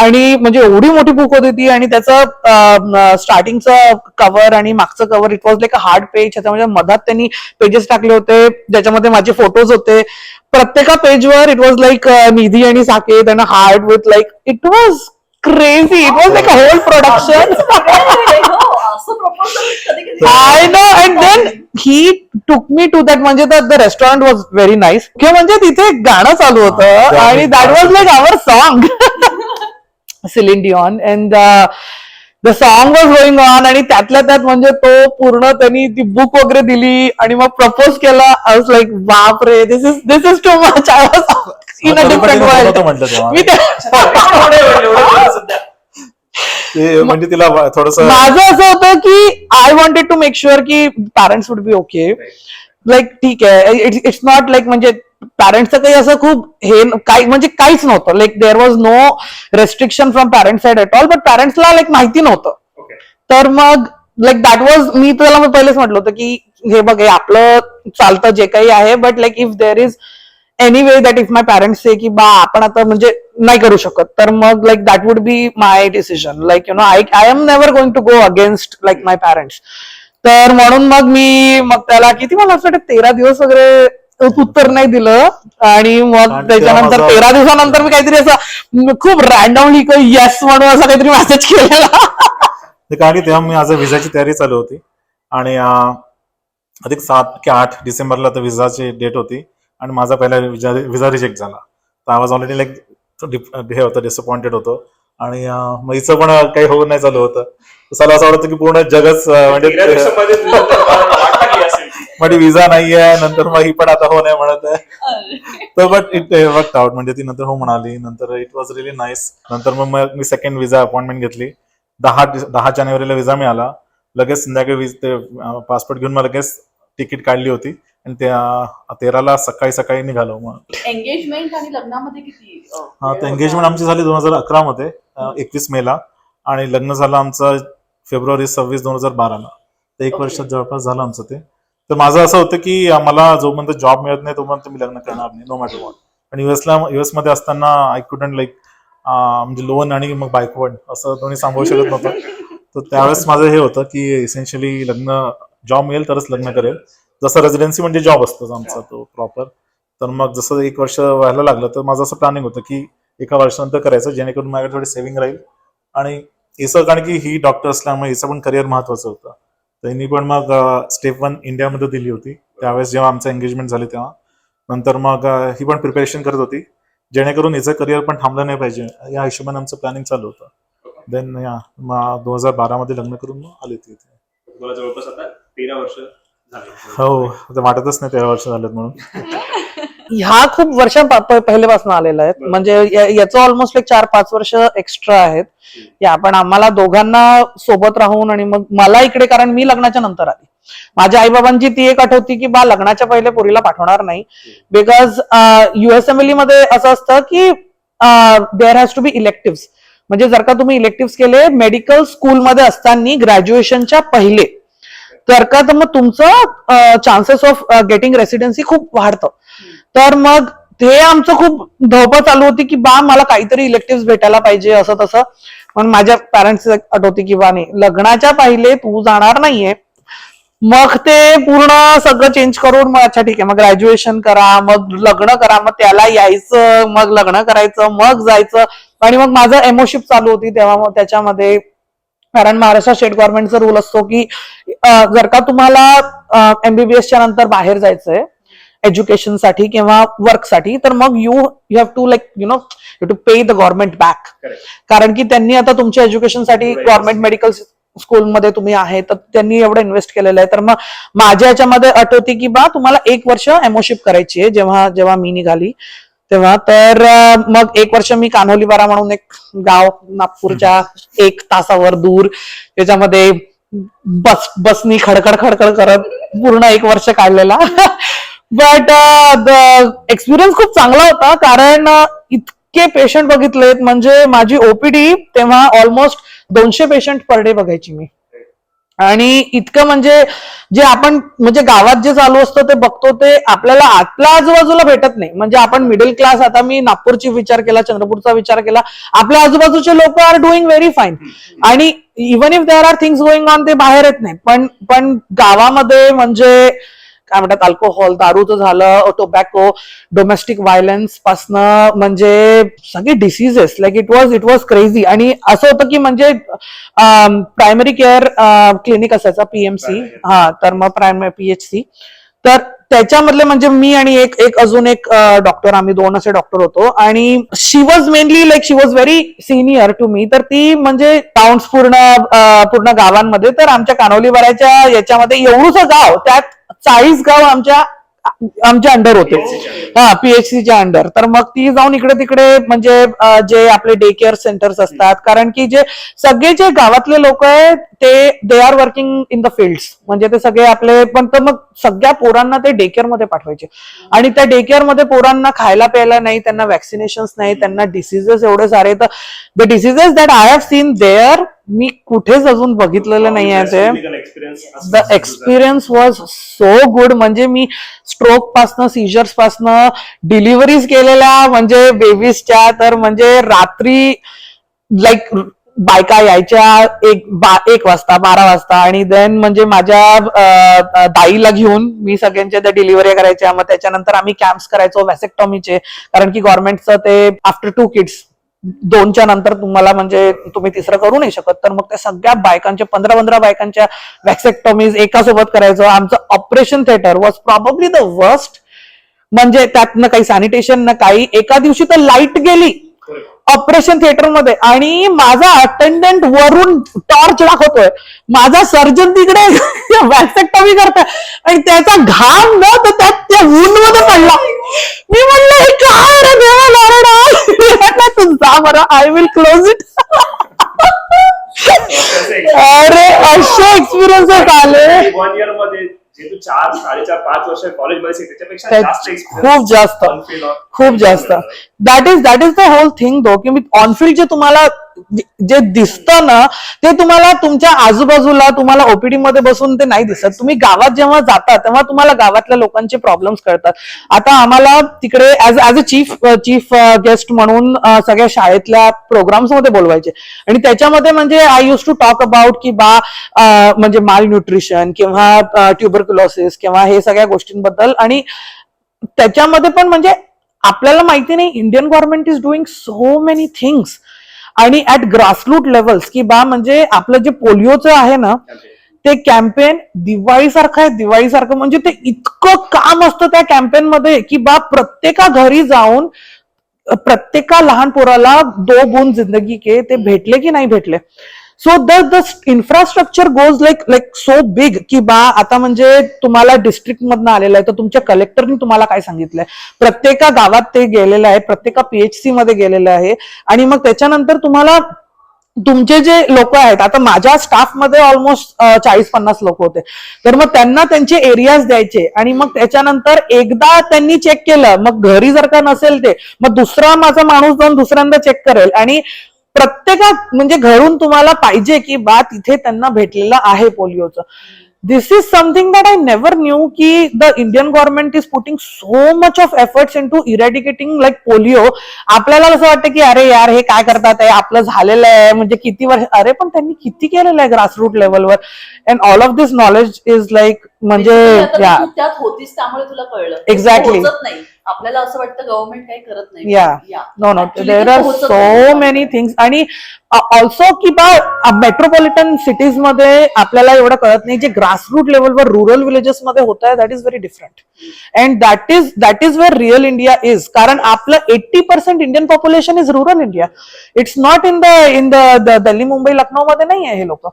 आणि म्हणजे एवढी मोठी बुक होती ती. आणि त्याचं स्टार्टिंगचं कव्हर आणि मागचं cover it was like a hard page. त्याच्यामध्ये मधात त्यांनी पेजेस टाकले होते, ज्याच्यामध्ये माझे फोटोज होते. प्रत्येका पेजवर इट वॉज लाईक निधी आणि साकेत आणि heart with like it was crazy. It was like a whole production. I know, and then he took me to that, म्हणजे the restaurant was very nice. म्हणजे तिथे एक गाणं चालू होतं आणि that was like our song. Celine Dion, and the song was going on, आणि त्यातल्या त्यात म्हणजे तो पूर्ण त्यांनी ती बुक वगैरे दिली आणि मग प्रपोज केला. I was like, बाप रे, this is too much. I was in a different world. म्हटलं तेव्हा मी ते म्हणजे तिला थोडस माझं असं होतं की I wanted to make sure की parents would be okay. Like ठीक आहे, इट्स नॉट लाईक म्हणजे पॅरेंट्सचं काही असं खूप हे काही म्हणजे काहीच नव्हतं. Like there was no restriction from parents side at all, but पॅरेंट्सला लाईक माहिती नव्हतं. तर मग लाईक दॅट वॉज, मी तुला पहिलेच म्हटलं होतं की हे बघ हे आपलं चालतं जे काही आहे, but like if there is any way that if my parents say की बा आपण आता म्हणजे नाही करू शकत, तर मग like that would be my decision. Like you know I am never going to go against like my parents. तर म्हणून मग त्याला किती मला असं वाटतं 13 दिवस वगैरे उत्तर नाही दिलं, आणि मग त्याच्यानंतर 13 दिवसानंतर मी काहीतरी असं खूप रॅन्डमली येस म्हणून असं काहीतरी मेसेज केलेला. कारण की तेव्हा मी माझं विजाची तयारी चालू होती आणि अधिक 7 की 8 डिसेंबरला तर विजाची डेट होती आणि माझा पहिला विजा रिजेक्ट झाला. तर आय वॉज ऑलरेडी लाईक हे होतं, डिसअपॉइंटेड होतो. आणि मग हिचं पण काही होऊन नाही चालू होतं. मला असं वाटतं की पूर्ण जगच म्हणजे विजा नाहीये, नंतर मग ही पण आता हो नाही म्हणत आहे. तर बट इट वर्क आउट, म्हणजे ती नंतर हो म्हणाली. नंतर इट वॉज रिअली नाईस. नंतर मग मी सेकंड विजा अपॉइंटमेंट घेतली. 10 जानेवारीला विजा मिळाला. लगेच संध्याकाळी ते पासपोर्ट घेऊन मला लगेच तिकीट काढली होती आणि त्या 13ला सकाळी निघालो. मग एंगेजमेंट आणि लग्नामध्ये किती तर एंगेजमेंट आमची झाली 2011 मध्ये 21 मेला, आणि लग्न झालं आमचं फेब्रुवारी 26, 2012ला. तर 1 वर्ष जवळपास झालं आमचं ते. तर माझं असं होतं की मला जोपर्यंत जॉब मिळत नाही तोपर्यंत मी लग्न करणार नाही, नो मॅटर वॉट. आणि युएस मध्ये असताना आय कुडंट लाईक म्हणजे लोन आणि मग बायको पण असं दोन्ही सांभाळू शकत नव्हतं. तर त्यावेळेस माझं हे होतं की इसेन्शियली लग्न जॉब मिळेल तरच लग्न करेल. जसं रेसिडेन्सी म्हणजे जॉब असतो आमचा तो प्रॉपर. तर मग जसं 1 वर्ष व्हायला लागलं तर माझं असं प्लॅनिंग होतं की 1 वर्षानंतर करायचं, जेणेकरून माझ्याकडे थोडी सेव्हिंग राहील. आणि हिचं कारण की ही डॉक्टर असल्यामुळे हिचं पण करिअर महत्वाचं होतं. त्यांनी पण मग स्टेप 1 इंडियामध्ये दिली होती त्यावेळेस जेव्हा आमचं एंगेजमेंट झाली तेव्हा. नंतर मग ही पण प्रिपरेशन करत होती, जेणेकरून हिचं करिअर पण थांबलं नाही पाहिजे, या हिशोबाने आमचं प्लॅनिंग चालू होतं. देन मग 2012 मध्ये लग्न करून मग आले ते. जवळपास आता 13 वर्ष झाली. हो, वाटतच नाही 13 वर्ष झालेत म्हणून. ह्या खूप पहिल्यापासून आलेल्या आहेत, म्हणजे याचं ऑलमोस्ट एक 4-5 वर्ष एक्स्ट्रा आहेत या. पण आम्हाला दोघांना सोबत राहून, आणि मग मला इकडे, कारण मी लग्नाच्या नंतर आली, माझ्या आईबाबांची ती एक अट होती की बा लग्नाच्या पहिले पोरीला पाठवणार नाही. बिकॉज युएसएमएलई मध्ये असं असतं की there has to be elective. म्हणजे जर का तुम्ही इलेक्टिव्ह केले मेडिकल स्कूलमध्ये असताना ग्रॅज्युएशनच्या पहिले, तर का तर मग तुमचं चान्सेस ऑफ गेटिंग रेसिडेन्सी खूप वाढतं. तर मग ते आमचं खूप धवपळ चालू होती की बा मला काहीतरी इलेक्टिव्ह भेटायला पाहिजे असं तसं. पण माझ्या पॅरेंट्स अट होती की बा नाही, लग्नाच्या पहिले तू जाणार नाहीये. मग ते पूर्ण सगळं चेंज करून मग अच्छा ठीक आहे, मग ग्रॅज्युएशन करा, मग लग्न करा, मग त्याला यायचं, मग लग्न करायचं, मग जायचं. आणि मग माझं एमओशिप चालू होती तेव्हा. मग त्याच्यामध्ये, कारण महाराष्ट्र स्टेट गव्हर्नमेंटचा रूल असतो की जर का तुम्हाला एमबीबीएसच्या नंतर बाहेर जायचंय एज्युकेशनसाठी किंवा वर्कसाठी, तर मग you have to like you to pay the government back. कारण की त्यांनी आता तुमच्या एज्युकेशनसाठी गव्हर्नमेंट मेडिकल स्कूलमध्ये तुम्ही आहे तर त्यांनी एवढं इन्व्हेस्ट केलेलं आहे. तर मग माझ्या याच्यामध्ये अट होती की बा तुम्हाला 1 वर्ष एमओशिप करायची आहे जेव्हा मी निघाली तेव्हा. तर मग 1 वर्ष मी कान्होलीबारा म्हणून एक गाव नागपूरच्या 1 तासावर दूर, त्याच्यामध्ये बसनी खडखड करत पूर्ण 1 वर्ष काढलेला. बट एक्सपिरियन्स खूप चांगला होता, कारण इतके पेशंट बघितलेत. म्हणजे माझी ओपीडी तेव्हा ऑलमोस्ट 200 पेशंट पर डे बघायची मी. आणि इतकं म्हणजे जे आपण म्हणजे गावात जे चालू असतं ते बघतो ते आपल्याला आपल्या आजूबाजूला भेटत नाही. म्हणजे आपण मिडल क्लास, आता मी नागपूरची विचार केला, चंद्रपूरचा विचार केला, आपल्या आजूबाजूचे लोक are doing very fine. And even if there are things going on ते बाहेर येत नाही. पण गावामध्ये म्हणजे काय म्हणतात अल्कोहोल, दारूचं झालं, टोबॅको, डोमेस्टिक व्हायलन्स पासनं म्हणजे सगळे diseases like it was crazy. आणि असं होतं की म्हणजे प्रायमरी केअर क्लिनिक असायचा पीएमसी, हा तर मग प्रायमरी पीएचसी, तर त्याच्यामधले म्हणजे मी आणि एक अजून एक डॉक्टर, आम्ही दोन असे डॉक्टर होतो. आणि she was mainly like she was very senior to me. तर ती म्हणजे राऊंड पूर्ण गावांमध्ये, तर आमच्या कानोलीवाड्याच्या याच्यामध्ये एवढंसं गाव, त्यात 40 गाव आमच्या अंडर होते, हा पीएचसीच्या अंडर. तर मग ती जाऊन इकडे तिकडे म्हणजे जे आपले डे केअर सेंटर्स असतात, कारण की जे सगळे जे गावातले लोक आहेत they are working in the fields, म्हणजे ते सगळे आपले, पण तर मग सगळ्या पोरांना ते डे केअर मध्ये पाठवायचे. आणि त्या डे केअर मध्ये पोरांना खायला प्यायला नाही, त्यांना वॅक्सिनेशन्स नाही, त्यांना डिसीजेस एवढे सारे. तर the diseases that I have seen there मी कुठेच अजून बघितलेलं नाही आहे ते. The experience was so good. म्हणजे मी स्ट्रोक पासनं, सीजर्स पासनं, डिलिव्हरीज केलेल्या म्हणजे बेबीजच्या, तर म्हणजे रात्री लाईक बायका यायच्या 1 वाजता 12 वाजता, आणि देन म्हणजे माझ्या दाईला घेऊन मी सगळ्यांच्या त्या डिलिव्हरी करायच्या. मग त्याच्यानंतर आम्ही कॅम्प्स करायचो वॅसेक्टॉमीचे, कारण की गव्हर्नमेंटचं ते आफ्टर 2 किड्स 2च्या नंतर तुम्हाला म्हणजे तुम्ही तिसरं करू नाही शकत. तर मग त्या सगळ्या बायकांच्या 15 बायकांच्या वॅक्सेक्टॉमीज एका सोबत करायचो. आमचं operation theatre was probably the worst. म्हणजे त्यातनं काही सॅनिटेशन ना काही. एका दिवशी तर लाईट गेली ऑपरेशन थिएटर मध्ये, आणि माझा अटेंडंट वरून टॉर्च दाखवतोय, माझा सर्जन तिकडे वॅक्सेक्टॉमी करतोय, आणि त्याचा घाम न तर त्यात त्या वूंड मध्ये पडला. मी म्हणलं हे काय रे देवा, तू जा बरं, आय विल क्लोज इट. अरे असे एक्सपिरियन्सेस आले. 1 इयर मध्ये जे तू 4, 4.5, 5 वर्ष कॉलेजमध्ये त्याच्यापेक्षा जास्त खूप जास्त, खूप जास्त. That is the whole thing though, की मी ऑनफिल्ड जे तुम्हाला जे दिसतं ना, ते तुम्हाला तुमच्या आजूबाजूला तुम्हाला ओपीडी मध्ये बसून ते नाही दिसत. तुम्ही गावात जेव्हा जाता तेव्हा तुम्हाला गावातल्या लोकांचे प्रॉब्लेम्स कळतात. आता आम्हाला तिकडे ऍज अ चीफ गेस्ट म्हणून सगळ्या शाळेतल्या प्रोग्राम्स मध्ये बोलवायचे, आणि त्याच्यामध्ये म्हणजे I use to talk about की म्हणजे माल न्यूट्रिशन किंवा ट्युबरक्युलोसिस किंवा हे सगळ्या गोष्टींबद्दल. आणि त्याच्यामध्ये पण म्हणजे आपल्याला माहिती नाही, Indian government is doing so many things. आणि ऍट ग्रासरूट लेवल्स की म्हणजे आपलं जे पोलिओचं आहे ना, ते कॅम्पेन दिवाळीसारखं आहे. दिवाळीसारखं म्हणजे ते इतकं काम असतं त्या कॅम्पेन मध्ये की प्रत्येका घरी जाऊन प्रत्येका लहान पोराला 2 बूंद जिंदगी के ते भेटले की नाही भेटले. So the infrastructure goes like so big की आता म्हणजे तुम्हाला डिस्ट्रिक्ट मधनं आलेलं आहे, तर तुमच्या कलेक्टरनी तुम्हाला काय सांगितलंय, प्रत्येका गावात ते गेलेलं आहे, प्रत्येका पीएचसी मध्ये गेलेलं आहे. आणि मग त्याच्यानंतर तुम्हाला तुमचे जे लोक आहेत, आता माझ्या स्टाफमध्ये ऑलमोस्ट 40-50 लोक होते, तर मग त्यांना त्यांचे एरियाज द्यायचे. आणि मग त्याच्यानंतर एकदा त्यांनी चेक केलं, मग घरी जर का नसेल ते, मग दुसरा माझा माणूस जाऊन दुसऱ्यांदा चेक करेल. आणि प्रत्येकात म्हणजे घरून तुम्हाला पाहिजे की तिथे त्यांना भेटलेलं आहे पोलिओचं. This is something that I never knew की the Indian government is putting so much of efforts into eradicating like polio. आपल्याला असं वाटतं की अरे यार हे काय करतात आहे, आपलं झालेलं आहे म्हणजे किती वर्ष, अरे पण त्यांनी किती केलेलं आहे ग्रासरूट लेवलवर. And all of this knowledge is like म्हणजे त्यात होतीस त्यामुळे तुला कळलं. एक्झॅक्टली. नाही आपल्याला असं वाटतं गव्हर्नमेंट काही करत नाही. No there are so many things. आणि ऑल्सो की मेट्रोपॉलिटन सिटीज मध्ये आपल्याला एवढं कळत नाही, जे ग्रासरूट लेवलवर रुरल विलेजेस मध्ये होत आहे, that is very different. And that is where real India is. कारण आपलं 80% Indian population is rural India. It's not in the Delhi, Mumbai, Lucknow मध्ये नाही आहे हे लोक.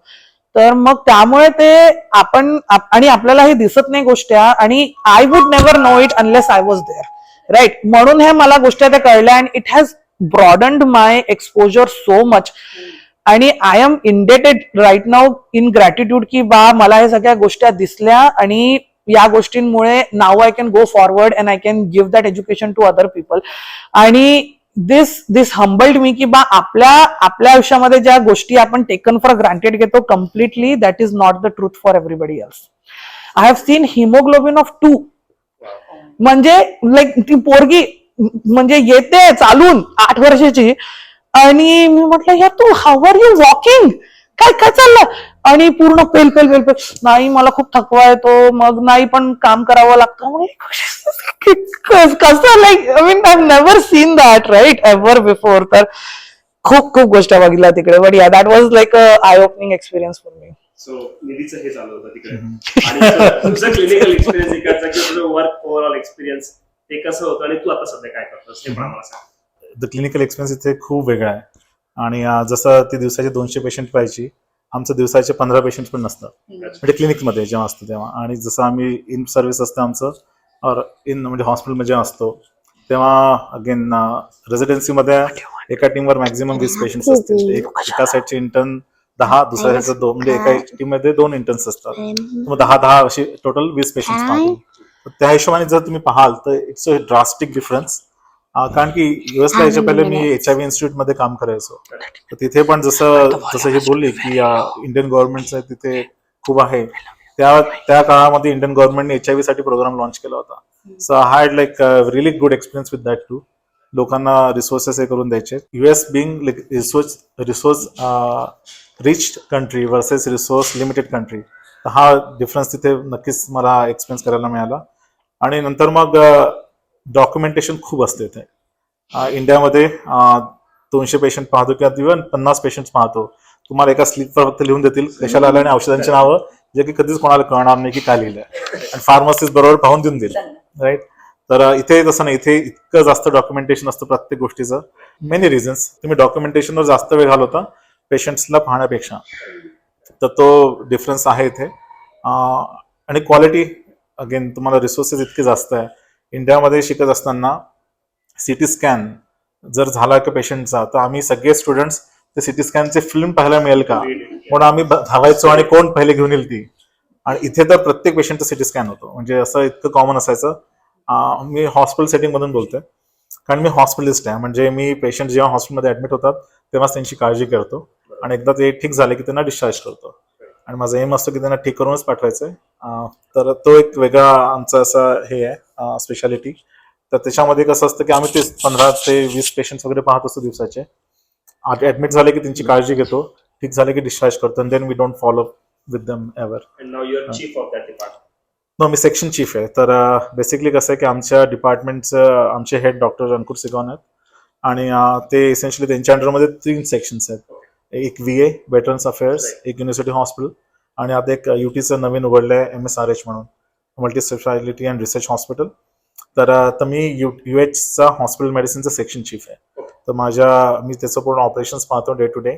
तर मग त्यामुळे ते आपण आणि आपल्याला हे दिसत नाही गोष्टी. आणि I would never know it unless I was there, right. म्हणून हे मला गोष्टी त्या कळल्या, and it has broadened my exposure so much. आणि I am indebted right now in gratitude की मला हे सगळ्या गोष्टी दिसल्या, आणि या गोष्टींमुळे now I can go forward and I can give that education to other people. आणि दिस हंबल्ड मी की आपल्या आयुष्यामध्ये ज्या गोष्टी आपण टेकन फॉर ग्रांटेड घेतो completely, that is not the truth for everybody else. I have scene haemoglobin of 2. म्हणजे like ती पोरगी म्हणजे येते चालून 8 वर्षाची, आणि मी म्हटलं यार तू हाऊ आर यू वॉकिंग, काय काय चाललं, आणि पूर्ण पेल पेल पेल पेल, नाही मला खूप थकवा येतो, मग नाही पण काम करावं लागतं. कसं like I mean I never seen that right ever before. तर खूप खूप गोष्ट बघितल्या तिकडे, but yeah that was like a eye opening experience for me. So निधीचं हे चालू होतं तिकडे. आणि तुझं क्लिनिकल एक्सपिरियन्स इकडचा किंवा तुझं वर्क ओव्हरऑल एक्सपिरियन्स ते कसं होतं आणि तू आता सध्या काय करतोस ते पण आम्हाला सांग. द क्लिनिकल एक्सपिरियन्स इथे खूप वेगळा आहे. आणि जसं ती दिवसाचे 200 पेशंट पाहिजे, आमचं दिवसाचे 15 पेशंट पण नसतात, म्हणजे क्लिनिकमध्ये जेव्हा असतो तेव्हा. आणि जसं आम्ही इन सर्व्हिस असतं आमचं, और इन म्हणजे हॉस्पिटलमध्ये जेव्हा असतो तेव्हा अगेन रेसिडेन्सीमध्ये एका टीमवर मॅक्झिमम 20 पेशंट्स असतील. एका साईडचे इंटर्न 10, दुसऱ्या साईडचा 2, म्हणजे एका टीममध्ये 2 इंटर्न्स असतात. मग 10 अशी टोटल 20 पेशंट्स पाहतो. त्या हिशोबाने जर तुम्ही पाहाल तर इट्स अ ड्रास्टिक डिफरन्स. कारण की युएसला याच्या पहिले मी HIV इन्स्टिट्यूट मध्ये काम करायचो, तर तिथे पण जसं हे बोलली की इंडियन गव्हर्नमेंटचं तिथे खूप आहे, त्या काळामध्ये इंडियन गव्हर्नमेंटने HIV साठी प्रोग्राम लॉन्च केला होता. So I had like really good experience with that too. लोकांना रिसोर्सेस हे करून द्यायचे. US being resource rich country versus resource limited country, तर हा डिफरन्स तिथे नक्कीच मला एक्सपिरियन्स करायला मिळाला. आणि नंतर मग डॉक्युमेंटेशन खूप असते इथे. इंडियामध्ये 200 पेशंट पाहतो किंवा इव्हन 50 पेशंट पाहतो, तुम्हाला एका स्लिपवर फक्त लिहून देतील कशाला आलं आणि औषधांची नावं, जे की कधीच कोणाला कळणार नाही की काय लिहिलंय, आणि फार्मसिस्ट बरोबर पाहून देऊन देईल, राईट. तर इथे तसं नाही, इथे इतकं जास्त डॉक्युमेंटेशन असतं प्रत्येक गोष्टीचं. मेनी रिझन्स, तुम्ही डॉक्युमेंटेशनवर जास्त वेळ घालवता पेशंट्सला पाहण्यापेक्षा, तर तो डिफरन्स आहे इथे. आणि क्वालिटी अगेन, तुम्हाला रिसोर्सेस इतके जास्त आहे. इंडियामध्ये शिकत असताना CT स्कॅन जर झाला का पेशंटचा, तर आम्ही सगळे स्टुडंट्स ते CT स्कॅनचे फिल्म पाहायला मिळेल का म्हणून आम्ही धावायचो आणि कोण पहिले घेऊन येईल ती. आणि इथे तर प्रत्येक पेशंटचा CT स्कॅन होतो, म्हणजे असं इतकं कॉमन असायचं. मी हॉस्पिटल सेटिंग मधून बोलतोय, कारण मी हॉस्पिटलिस्ट आहे. म्हणजे मी पेशंट जेव्हा हॉस्पिटलमध्ये ऍडमिट होतात तेव्हाच त्यांची काळजी करतो, आणि एकदा ते ठीक झाले की त्यांना डिस्चार्ज करतो. आणि माझं एम असतं की त्यांना ठीक करूनच पाठवायचंय. तर तो एक वेगळा आमचा असं हे आहे स्पेशालिटी. तर त्याच्यामध्ये कसं असतं की आम्ही ते 15 ते 20 पेशंट्स वगैरे पाहत असतो दिवसाचे. ऍडमिट झाले की त्यांची काळजी घेतो, ठीक झाले की डिस्चार्ज करतो, then we don't follow with them ever. मी सेक्शन चीफ आहे. तर बेसिकली कसं आहे की आमच्या डिपार्टमेंटचं आमचे हेड डॉक्टर अंकुर सिगॉन आहेत, आणि ते इसेन्शियली त्यांच्या अंडरमध्ये 3 सेक्शन्स आहेत. एक VA वेटरन्स अफेअर्स, एक युनिव्हर्सिटी हॉस्पिटल, आणि आता एक UTचं नवीन उघडलंय MSRH म्हणून, multi speciality and research hospital. तर मी UHचा हॉस्पिटल मेडिसिनचा सेक्शन चीफ आहे. तर मी त्याचं पूर्ण ऑपरेशन्स पाहतो डे टू डे.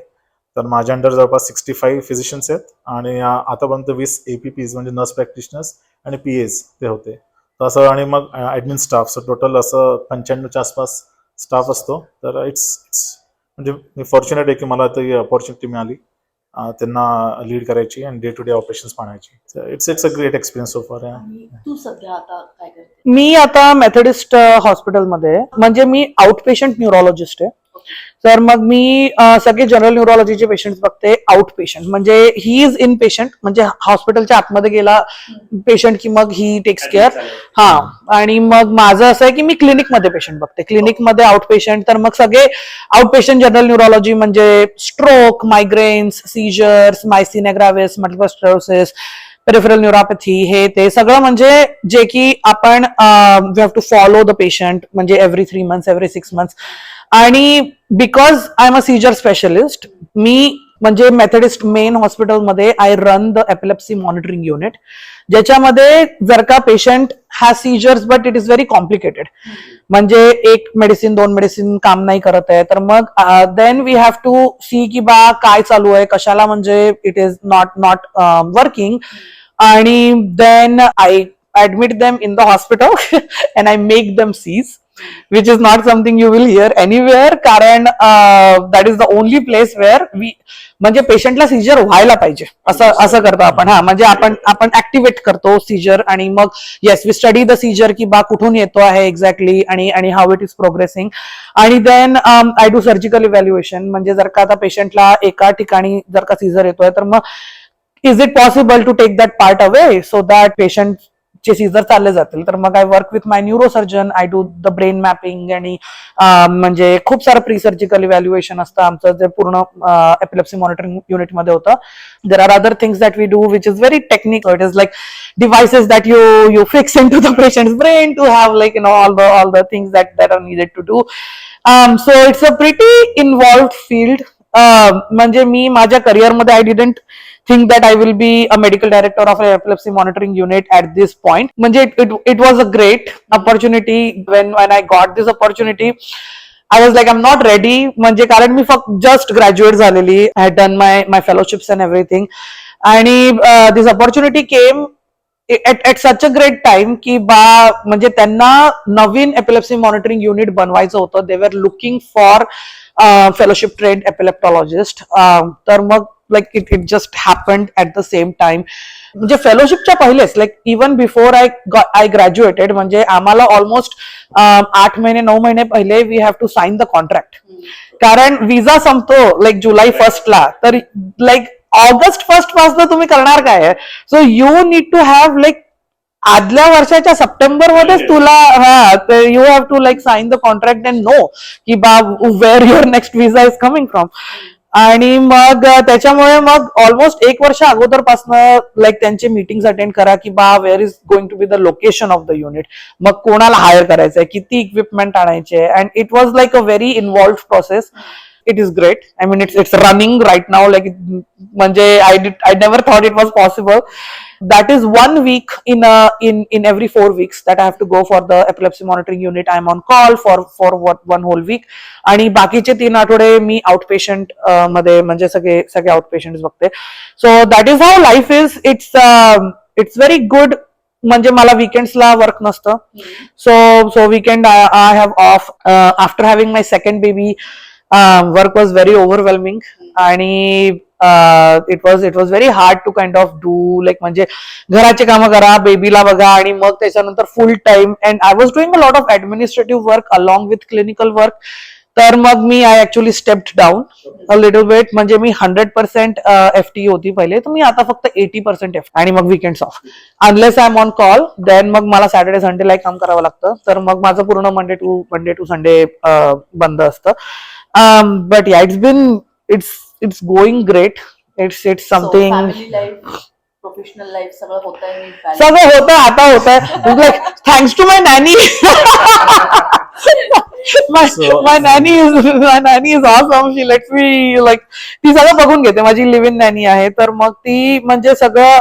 तर माझ्या अंडर जवळपास 65 फिजिशियन्स आहेत, आणि आतापर्यंत 20 APPs म्हणजे नर्स प्रॅक्टिशनर्स आणि PAs ते होते. तर असं, आणि मग ॲडमिन स्टाफ, सो टोटल असं 95च्या आसपास स्टाफ असतो. तर म्हणजे मी फॉर्च्युनेट आहे की मला ती अपॉर्च्युनिटी मिळाली त्यांना लीड करायची आणि डे टू डे ऑपरेशन्स पाहण्याची. It's a great experience so फार. तू सध्या आता काय करते? मी आता मेथडिस्ट हॉस्पिटलमध्ये, म्हणजे मी आउट पेशंट न्यूरोलॉजिस्ट आहे. तर मग मी सगळे जनरल न्यूरोलॉजीचे पेशंट बघते. आउट पेशंट म्हणजे ही इज इन पेशंट, म्हणजे हॉस्पिटलच्या आतमध्ये गेला पेशंट की मग ही टेक्स केअर. हा, आणि मग माझं असं आहे की मी क्लिनिकमध्ये पेशंट बघते, क्लिनिकमध्ये आउट पेशंट. तर मग सगळे आउट पेशंट जनरल न्यूरोलॉजी म्हणजे stroke, migraines, seizures, myasthenia gravis, multiple sclerosis, peripheral neuropathy, हे ते सगळं, म्हणजे जे की आपण we have to follow the patient, म्हणजे एव्हरी 3 months, एव्हरी 6 months. आणि because I am a seizure specialist, मी म्हणजे मेथडिस्ट मेन हॉस्पिटलमध्ये I run the epilepsy monitoring unit, ज्याच्यामध्ये जर का patient has seizures but it is very complicated, म्हणजे 1 medicine 2 medicine काम नाही करत आहे, तर मग then we have to see की बा काय चालू आहे, कशाला म्हणजे इट इज नॉट वर्किंग. आणि then I admit them in the hospital and I make them seize, which is not something you will hear anywhere, कारण that is the only place where we, म्हणजे पेशंटला Caesar व्हायला पाहिजे असं करतो आपण. हा, म्हणजे आपण ऍक्टिव्हेट करतो सीजर, आणि मग yes we study the seizure की बा कुठून येतो आहे एक्झॅक्टली, आणि हाऊ इट इज प्रोग्रेसिंग. आणि then I do surgical evaluation, म्हणजे जर का आता पेशंटला एका ठिकाणी जर का सीजर येतोय, तर मग is it possible to take that part away so that patient seizure चालले जातील तर मग I work with my neurosurgeon, I do the brain mapping आणि म्हणजे खूप सारं प्री सर्जिकल इव्हॅल्युएशन असतं आमचं जे पूर्ण एपिलेप्सी मॉनिटरिंग युनिटमध्ये होतं. There are other things that we do which is very technical. It is like devices that you fix into the patient's brain to have like all the things that are needed to do. So it's a pretty involved field. म्हणजे मी माझ्या करिअरमध्ये I didn't think that I will be a medical director of an epilepsy monitoring unit at this point. म्हणजे it was a great opportunity. When I got this opportunity, I was like, I'm not ready. म्हणजे कारण मी फक्त just graduate झालेली. I had done my fellowships and everything. आणि this opportunity came at such a great time की म्हणजे त्यांना नवीन epilepsy monitoring unit बनवायचं होतं. They were looking for fellowship trained epileptologist. तर मग like it just happened at the same time. म्हणजे फेलोशिपच्या पहिलेच like even before I graduated म्हणजे आम्हाला ऑलमोस्ट 8 महिने 9 महिने पहिले we have to sign the contract. कारण विजा संपतो लाईक जुलै 1st ला. तर लाईक ऑगस्ट 1st पासून तुम्ही करणार काय? So you need to have like आदल्या वर्षाच्या सप्टेंबर मध्येच तुला you have to like sign the contract and know की बा where your next visa is coming from. आणि मग त्याच्यामुळे मग ऑलमोस्ट 1 वर्ष अगोदरपासून लाईक त्यांचे मीटिंग्स अटेंड करा की बा where is going to be the location of the unit, मग कोणाला हायर करायचंय, किती इक्विपमेंट आणायचे. And it was like a very involved process. It is great. I mean, it's running right now. Like, I never thought it was possible. That is 1 week in every 4 weeks that I have to go for the epilepsy monitoring unit. I'm on call for 1 whole week. आणि बाकीचे 3 आठवडे मी आउटपेशंट मध्ये म्हणजे सगळे आउटपेशंट बघते. So that is how life is. It's very good. म्हणजे मला विकेंड्सला work नसतं. So weekend I have of. After having my second baby, work was very overwhelming आणि it was very hard to kind of do like म्हणजे घराचे कामं करा, बेबीला बघा आणि मग त्याच्यानंतर full time. And I was doing a lot of administrative work along with clinical work. तर मग मी I actually stepped down a little bit. म्हणजे मी 100% FTE होती पहिले, तर मी आता फक्त 80% FTE आणि मग weekends off. Unless I am on call then मग मला सॅटर्डे संडेला काम करावं लागतं. तर मग माझं पूर्ण मंडे टू संडे बंद असतं. But yeah, it's going great. It's something. Family life, professional life सगळं होतंय. सगळं होतं आता होतंय. Like thanks to my nanny. my nanny is awesome. She lets me like ती सगळं बघून घेते. माझी लिव्ह इन नॅनी आहे. तर मग ती म्हणजे सगळं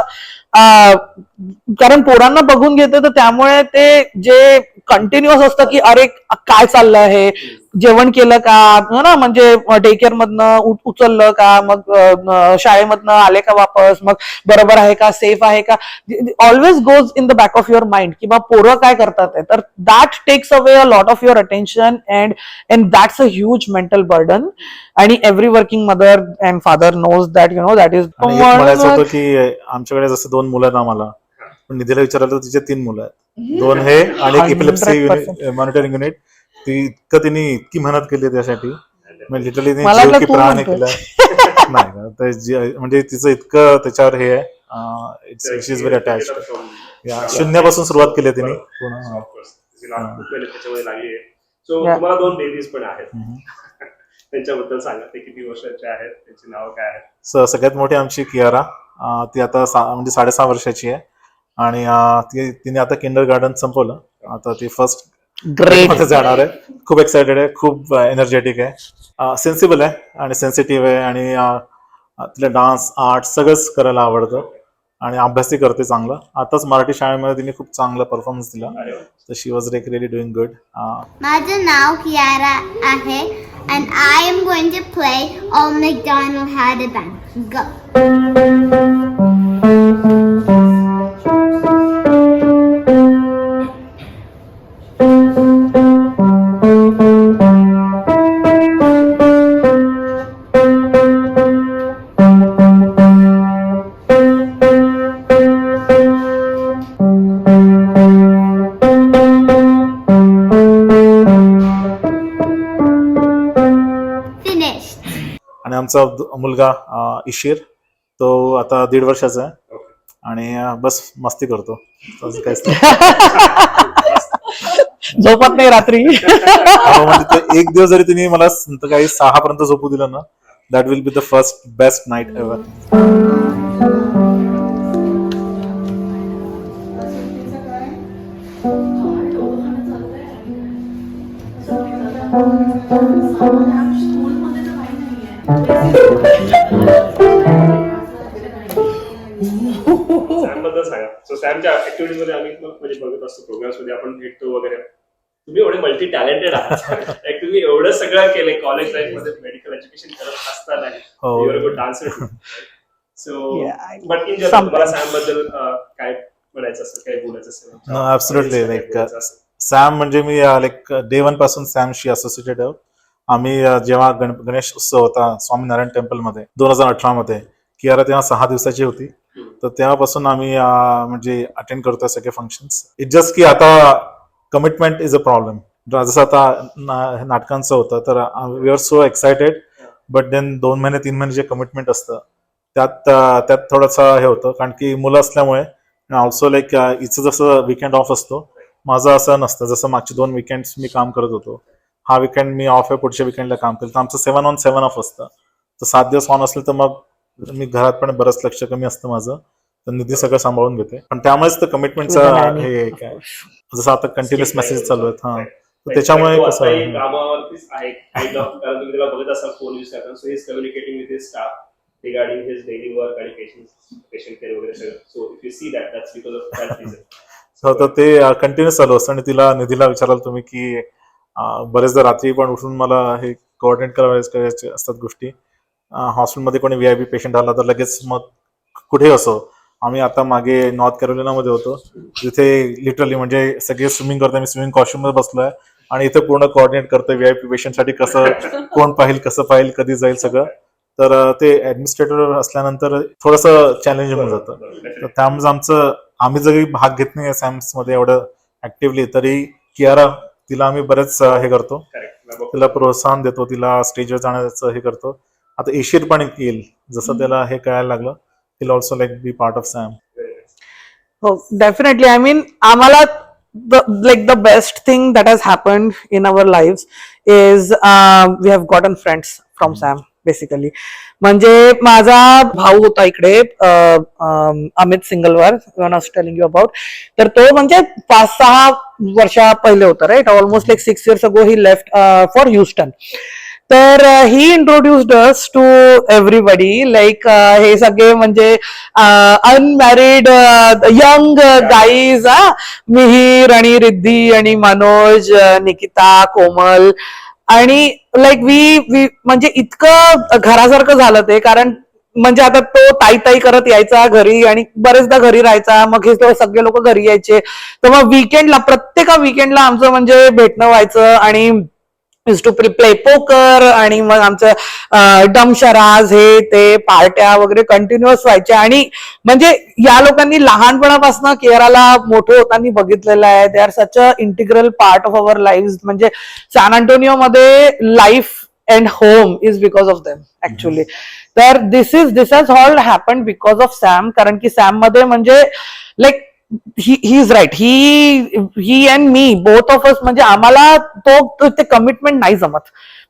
कारण पोरांना बघून घेते, तर त्यामुळे ते जे कंटिन्युअस असतं की अरे काय चाललं आहे, जेवण केलं का ना, म्हणजे डे केअर मधनं उचललं का, मग शाळेमधनं आले का वापस, मग बरोबर आहे का, सेफ आहे का. Always goes in the back of your mind की बा पोरं काय करतात. तर that takes away a lot of your attention and that's a huge mental burden. आणि every working mother and father knows that you know that is. म्हणायचं होतं की आमच्याकडे जसं 2 मुलं आहेत आम्हाला, पण निधीला विचारलं तर तिचे 3 मुलं आहेत. 2 हे आणि एक एपिलेप्सी मॉनिटरिंग युनिट. ती इतकी मेहनत केली त्यासाठी, लिटरली जीव की प्राण हे केलं. नाही म्हणजे तिचं इतकं त्याच्यावर हे आहे. शी इज व्हेरी अटॅच्ड. शून्यापासून सुरुवात केली तिने त्याच्यामध्ये लागली. सो तुम्हाला 2 बेबीज पण आहेत. त्यांच्याबद्दल सांगा, ते किती वर्षाचे आहेत, त्यांची नाव काय आहेत? सगळ्यात मोठी आमची कियारा. ती आता म्हणजे 6.5 वर्षाची आहे आणि तिने आता किंडर गार्डन संपवलं. आता ती फर्स्ट मध्ये जाणार आहे. खूप एक्सायटेड आहे, खूप एनर्जेटिक आहे, सेन्सिबल आहे आणि सेन्सिटिव्ह आहे. आणि तिला डान्स, आर्ट सगळंच करायला आवडतं आणि अभ्यासही करते चांगला. आताच मराठी शाळेमध्ये तिने खूप चांगला परफॉर्मन्स दिला. तर शी वॉज रिअली डुईंग गुड. माझं नाव कियारा आहे and I am going to play Old MacDonald Had a Bank. Go. आणि आमचा मुलगा इशीर, तो आता 1.5 वर्षाचा आहे. आणि बस मस्ती करतो. असं काहीच नाही. झोपत नाही रात्री. अहो, म्हणजे ते एक दिवस जरी तुम्ही मला काही 6 पर्यंत झोपू दिलं ना, that will be the first best night ever. Sam बद्दल सांगा. सो सॅमच्या ऍक्टिव्हिटीज मध्ये आम्ही म्हणजे बघत असतो, प्रोग्राम्स मध्ये आपण भेटतो वगैरे. तुम्ही एवढे मल्टी टॅलेंटेड आहात. Like, तुम्ही एवढं सगळं केलंय कॉलेज लाईफ मध्ये, मेडिकल एज्युकेशन करत असताना. हो. Your a good dancer. So Yeah, but in general तुम्हाला सॅम बद्दल काय म्हणायचं असेल, काय बोलायचं असेल? No, absolutely. काय Like, बोलायचं असेल? सॅम म्हणजे मी लाईक डे 1 पासून सॅमशी असोसिएटेड आहोत. आम्ही जेव्हा गणेश उत्सव होता स्वामीनारायण टेम्पलमध्ये 2018 मध्ये, कियारा तेव्हा 6 दिवसाची होती. तर तेव्हापासून आम्ही म्हणजे अटेंड करतोय सगळे फंक्शन्स. इट जस्ट की आता कमिटमेंट इज अ प्रॉब्लेम. जसं आता नाटकांचं होतं तर we are so excited, but then 2 महिने 3 महिने जे कमिटमेंट असतं त्यात थोडंसं हे होतं, कारण की मुलं असल्यामुळे. ऑल्सो लाईक हिचं जसं विकेंड ऑफ असतो, माझं असं नसतं. जसं मागचे 2 विकेंड मी काम करत होतो, हा विकेंड मी ऑफ आहे, पुढच्या विकेंडला काम केलं, तर आमचं 7 on 7 ऑफ असतं. तर 7 दिवस ऑन असलं तर मग मी घरात पण बरंच लक्ष कमी असतं माझं, तर निधी सगळं सांभाळून घेते. पण त्यामुळेच तर कमिटमेंटचं हे काय, जसं आता कंटिन्युअस मेसेज चालू आहेत. हा, तर त्याच्यामुळे तो कसं आताही कामावरतीच आहे kind of, कारण तुम्ही त्याला बघत असाल फोन यूज करताना. So he is communicating with his staff regarding his daily work आणि पेशंट केअर वगैरे सगळं. So if you see that's because of that reason. हो, तर ते कंटिन्युअस चालू असतं. आणि निधीला विचाराल तुम्ही की बरेचदा रात्री पण उठून मला हे कोऑर्डिनेट करायचे असतात गोष्टी. हॉस्पिटलमध्ये कोणी VIP पेशंट आला तर लगेच मग कुठे असो, आम्ही आता मागे नॉर्थ कॅरोलिनामध्ये होतो, जिथे लिटरली म्हणजे सगळे स्विमिंग करतोय, मी स्विमिंग कॉस्ट्युम मध्ये बसलोय आणि इथे पूर्ण कोऑर्डिनेट करतोय VIP पेशंटसाठी, कसं कोण पाहिल, कसं पाहिल, कधी जाईल सगळं. तर ते ऍडमिनिस्ट्रेटर असल्यानंतर थोडंसं चॅलेंजिंग होऊन जातं. तर त्यामुळे आम्ही जरी भाग घेत नाही सॅम्स मध्ये एवढं ऍक्टिव्हली, तरी कियारा तिला आम्ही बरेच हे करतो, तिला प्रोत्साहन देतो, तिला स्टेजवर जाण्याचं हे करतो. आता एशियन पण येईल, जसं त्याला हे कळायला लागलं, will also like be part of Sam. हो, डेफिनेटली. आय मीन, आम्हाला the best thing that has happened in our lives is we have gotten friends from Sam basically. म्हणजे माझा भाऊ होता इकडे, Amit Singalwar, one was telling you about. तर तो म्हणजे 5-6 वर्षा पहिले होता, right? Almost like 6 years ago he left for Houston. तर ही introduced us to everybody, like हे सगळे म्हणजे अनमॅरिड यंग गाईज, मिहीर आणि रिद्धी आणि मनोज, निकिता, कोमल. आणि लाईक वी म्हणजे इतकं घरासारखं झालं ते, कारण म्हणजे आता तो ताई ताई करत यायचा घरी आणि बरेचदा घरी राहायचा, मग हे सगळे लोक घरी यायचे. तर मग विकेंडला, प्रत्येक विकेंडला आमचं म्हणजे भेटणं व्हायचं आणि यूज टू प्ले पोकर, आणि मग आमचं डमशराज, हे ते पार्ट्या वगैरे कंटिन्युअस व्हायच्या. आणि म्हणजे या लोकांनी लहानपणापासून केरळला मोठं होताना बघितलेलं आहे. They are such a integral part of our life. म्हणजे सॅन अँटोनियो मध्ये life and home is because of them actually. तर this has all happened because of Sam. कारण की सॅम मध्ये म्हणजे like he is right, he and me, both of us, म्हणजे आम्हाला तो ते कमिटमेंट नाही जमत.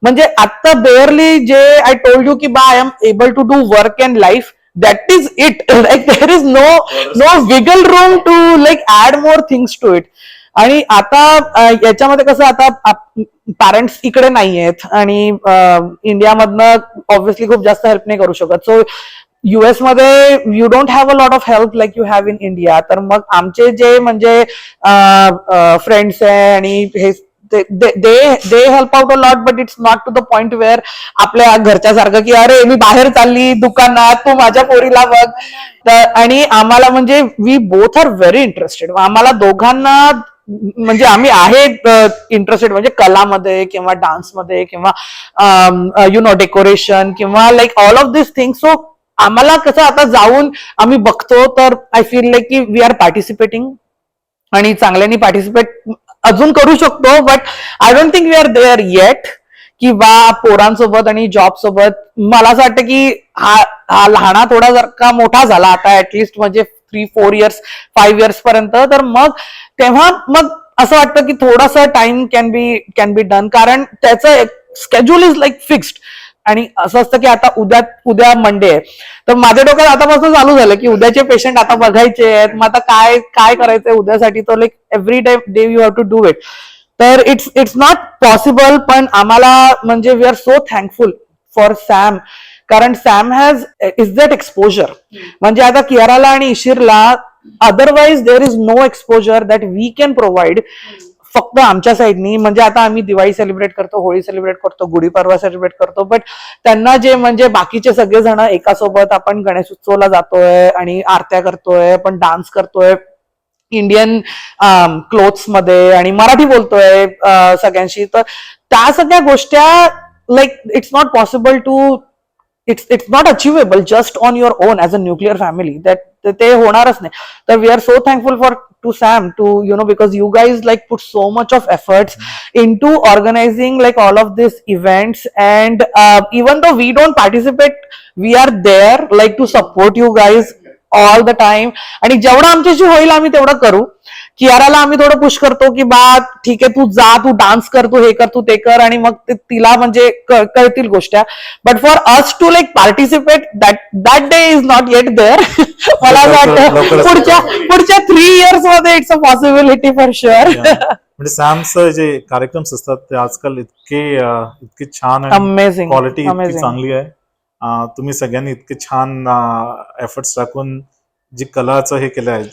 म्हणजे आता बेअरली जे आय टोल्ड यू की बा I am able to do work and life, that is it. Like there is no wiggle room to like add more things to it. आणि आता याच्यामध्ये कसं, आता पॅरेंट्स इकडे नाही आहेत आणि इंडियामधनं ऑब्व्हियसली खूप जास्त हेल्प नाही करू शकत. सो US मध्ये you don't have a lot of help like you have in India. तर मग आमचे जे म्हणजे फ्रेंड्स आहे आणि हे they help out a lot, but it's not to the point where आपल्या घरच्या सारखं की अरे मी बाहेर चालली दुकानात, तू माझ्या पोरीला बघ. तर आणि आम्हाला म्हणजे we both are very interested. आम्हाला दोघांना म्हणजे आम्ही आहेत इंटरेस्टेड म्हणजे कलामध्ये किंवा डान्समध्ये किंवा यु नो डेकोरेशन किंवा like all of this things. So आम्हाला कसं आता जाऊन आम्ही बघतो तर आय फील लाईक की वी आर पार्टिसिपेटिंग आणि चांगल्यानी पार्टिसिपेट अजून करू शकतो. But I don't think we are there yet की बा पोरांसोबत आणि जॉब सोबत. मला असं वाटतं की हा लहाना थोडा जर का मोठा झाला आता ऍटलिस्ट म्हणजे 3-4 इयर्स 5 इयर्स पर्यंत, तर मग तेव्हा मग असं वाटतं की थोडासा टाइम कॅन बी डन, कारण त्याचं स्केड्यूल इज लाईक फिक्स्ड. आणि असं असतं की आता उद्या मंडे आहे, तर माझ्या डोक्यात आतापासून चालू झालं की उद्याचे पेशंट आता बघायचे आहेत, मग आता काय करायचंय उद्यासाठी, तो like every day you have to do it. तर इट्स नॉट पॉसिबल. पण आम्हाला म्हणजे we are so thankful for Sam, कारण Sam has is that exposure. म्हणजे आता कियाराला आणि इशिरला otherwise there is no exposure that we can provide फक्त आमच्या साईडनी. म्हणजे आता आम्ही दिवाळी सेलिब्रेट करतो, होळी सेलिब्रेट करतो, गुढीपाडवा सेलिब्रेट करतो, बट त्यांना जे म्हणजे बाकीचे सगळेजण एका सोबत आपण गणेश उत्सवला जातोय आणि आरत्या करतोय, आपण डान्स करतोय इंडियन क्लोथ्स मध्ये आणि मराठी बोलतोय सगळ्यांशी, तर त्या सगळ्या गोष्टी like it's not possible to it's not achievable just on your own as a nuclear family. that ते होणारच नाही. तर we are so thankful to Sam to because you guys like put so much of efforts into organizing like all of these events, and even though we don't participate, we are there like to support you guys all the time. आणि जेवढं आमच्याशी होईल आम्ही तेवढं करू. कियाराला आम्ही थोडं push करतो की बा ठीक आहे, तू जा, तू डान्स कर, तू हे कर, तू ते कर, आणि मग तिला म्हणजे कळतील गोष्टी. But for us to like participate that day is not yet there. मला असं वाटतं पुढच्या 3 इयर्स मध्ये it's a possibility for sure. म्हणजे सॅमचं जे कार्यक्रम असतात ते आजकाल इतके छान आणि अमेझिंग, क्वालिटी इतकी चांगली आहे. तुम्ही सगळ्यांनी इतके छान एफर्ट्स टाकून जी कलाचं हे केलं आहे,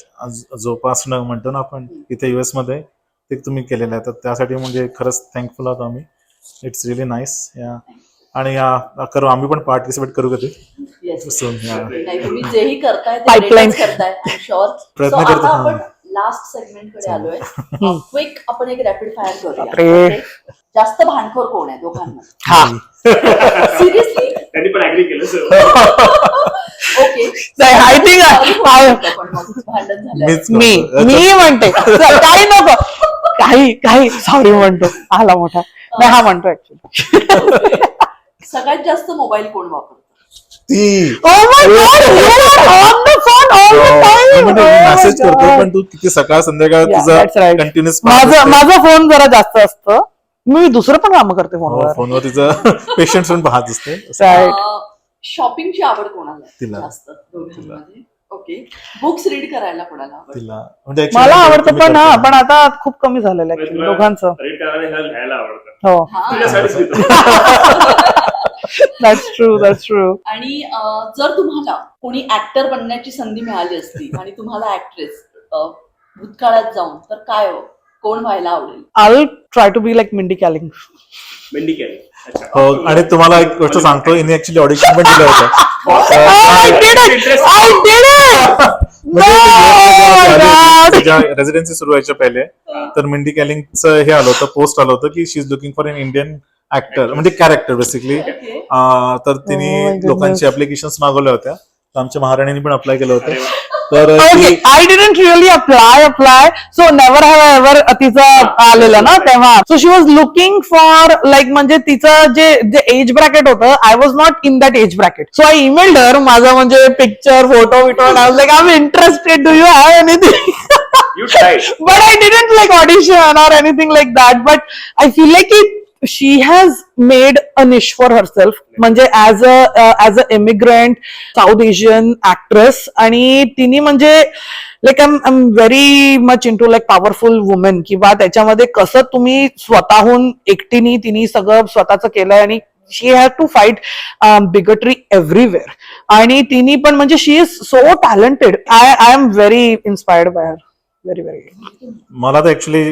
जोपासणं म्हणतो ना आपण इथे US मध्ये, ते तुम्ही केलेलं आहे. तर त्यासाठी म्हणजे खरंच थँकफुल आहोत आम्ही. It's really nice. आणि करू, आम्ही पण पार्टिसिपेट करू कधी. नाही, तुम्ही जेही करताय ते Pipeline. greatच करताय, I'm sure. प्रयत्न So करतो. आता आपण लास्ट सेगमेंट कडे आलोय. क्विक आपण एक रॅपिड फायर करूया. बापरे. Okay? जास्त भांडखोर कोण आहे दोघांना? हा. सिरियसली? त्यांनी पण ऍग्री केलं सर. ओके. I think भांडण झालं. मी म्हणते काही नको, काही सॉरी म्हणतो, आला मोठा नाही, हा म्हणतो ऍक्च्युली. सगळ्यात जास्त मोबाईल कोण वापरतो? मेसेज करतो, पण तू किती सकाळ संध्याकाळ तुझा कंटिन्युअस माझा फोन जरा जास्त असतं. मी दुसरं पण काम करते फोनवर. फोनवर तिचं पेशंट पण पाहत असते. शॉपिंगची आवड कोणाला आहे तिला. जास्त दोघांमध्ये? ओके. बुक्स रीड करायला कोणाला आवडतं? तिला म्हणजे मला आवडतं, पण आता खूप कमी झालेलं आहे तुला दोघांचं. रीड करायला घ्यायला आवडतं. हो, हा. तुझ्यासाठीच घेतो. That's true. आणि जर तुम्हाला कोणी ऍक्टर बनण्याची संधी मिळाली असती आणि तुम्हाला ऍक्ट्रेस भूतकाळात जाऊन, तर काय कोण व्हायला आवडेल? I'll try to be like Mindy Kaling. मेंढी केली. अच्छा. हो. आणि तुम्हाला एक गोष्ट सांगतो, हिने ऍक्च्युली ऑडिशन पण दिलं होतं. रेसिडेन्सी सुरू व्हायच्या पहिले तर मिंडी कॅलिंगचं हे आलं होतं, पोस्ट आलं होतं की she is looking for an Indian actor, म्हणजे कॅरेक्टर बेसिकली. तर तिने लोकांची ऍप्लिकेशन्स मागवल्या होत्या, तर आमच्या महाराणीने पण अप्लाय केलं होतं. तर I didn't really apply, so never have I ever तिचं आलेलं ना तेव्हा. So she was looking for like म्हणजे तिचं जे एज ब्रॅकेट होतं, I was not in that age bracket. So I emailed her माझा म्हणजे picture, photo, and I was like, I'm interested. Do you have anything? You tried. But I didn't like audition or anything like that. But I feel like she has made a niche for herself. म्हणजे as a immigrant South Asian actress, आणि तिने म्हणजे like I'm very much into like powerful women, किंवा त्याच्यामध्ये कसं तुम्ही स्वतःहून एकटीने तिने सगळं स्वतःचं केलंय, आणि she had to fight bigotry everywhere. आणि तिने पण म्हणजे she is so talented. I am very inspired by her. Very. मला तर ऍक्च्युली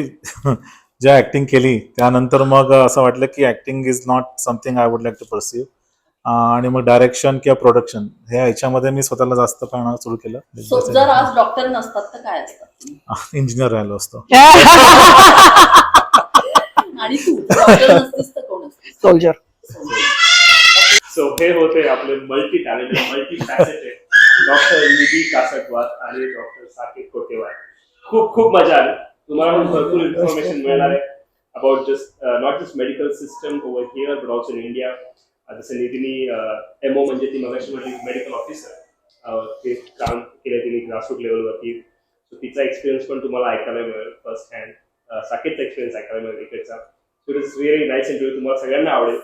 ज्या ऍक्टिंग केली त्यानंतर मग असं वाटलं की acting is not something I would like to pursue. आणि मग डायरेक्शन किंवा प्रोडक्शन ह्याच्यामध्ये मी स्वतःला जास्त पाहणं सुरू केलं. So, जर आज डॉक्टर नसतात तर काय असतात? इंजिनियर राहिलो असतो. आणि तू डॉक्टर नसतीस तर कोण असतीस? Soldier. सो हे होते आपले मल्टी टॅलेंटेड, मल्टी फॅसेटेड डॉक्टर निधी कासटवार आणि डॉक्टर साकेत कोटेवार. खूप खूप मजा आली. तुम्हाला पण भरपूर इन्फॉर्मेशन मिळणार आहे about not just medical system over here but also in India. जसं निधीनी MO म्हणजे ती मगाशी म्हणजे मेडिकल ऑफिसर, ते काम केलं तिने ग्रासरूट लेवलवरती. तिचा एक्सपिरियन्स पण तुम्हाला ऐकायला मिळेल फर्स्ट हँड. साकेतचा एक्सपिरियन्स ऐकायला मिळेल इकडचा. So it is very nice interview. तुम्हाला सगळ्यांना आवडेल.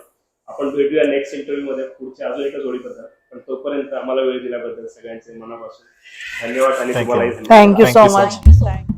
आपण भेटूया नेक्स्ट इंटरव्ह्यू मध्ये पुढच्या अजून एका जोडीबद्दल. पण तोपर्यंत आम्हाला वेळ दिल्याबद्दल सगळ्यांचे मनापासून धन्यवाद आणि Thank you. तुम्हालाही धन्यवाद. Thank you Thank so you so much. much. Thank you.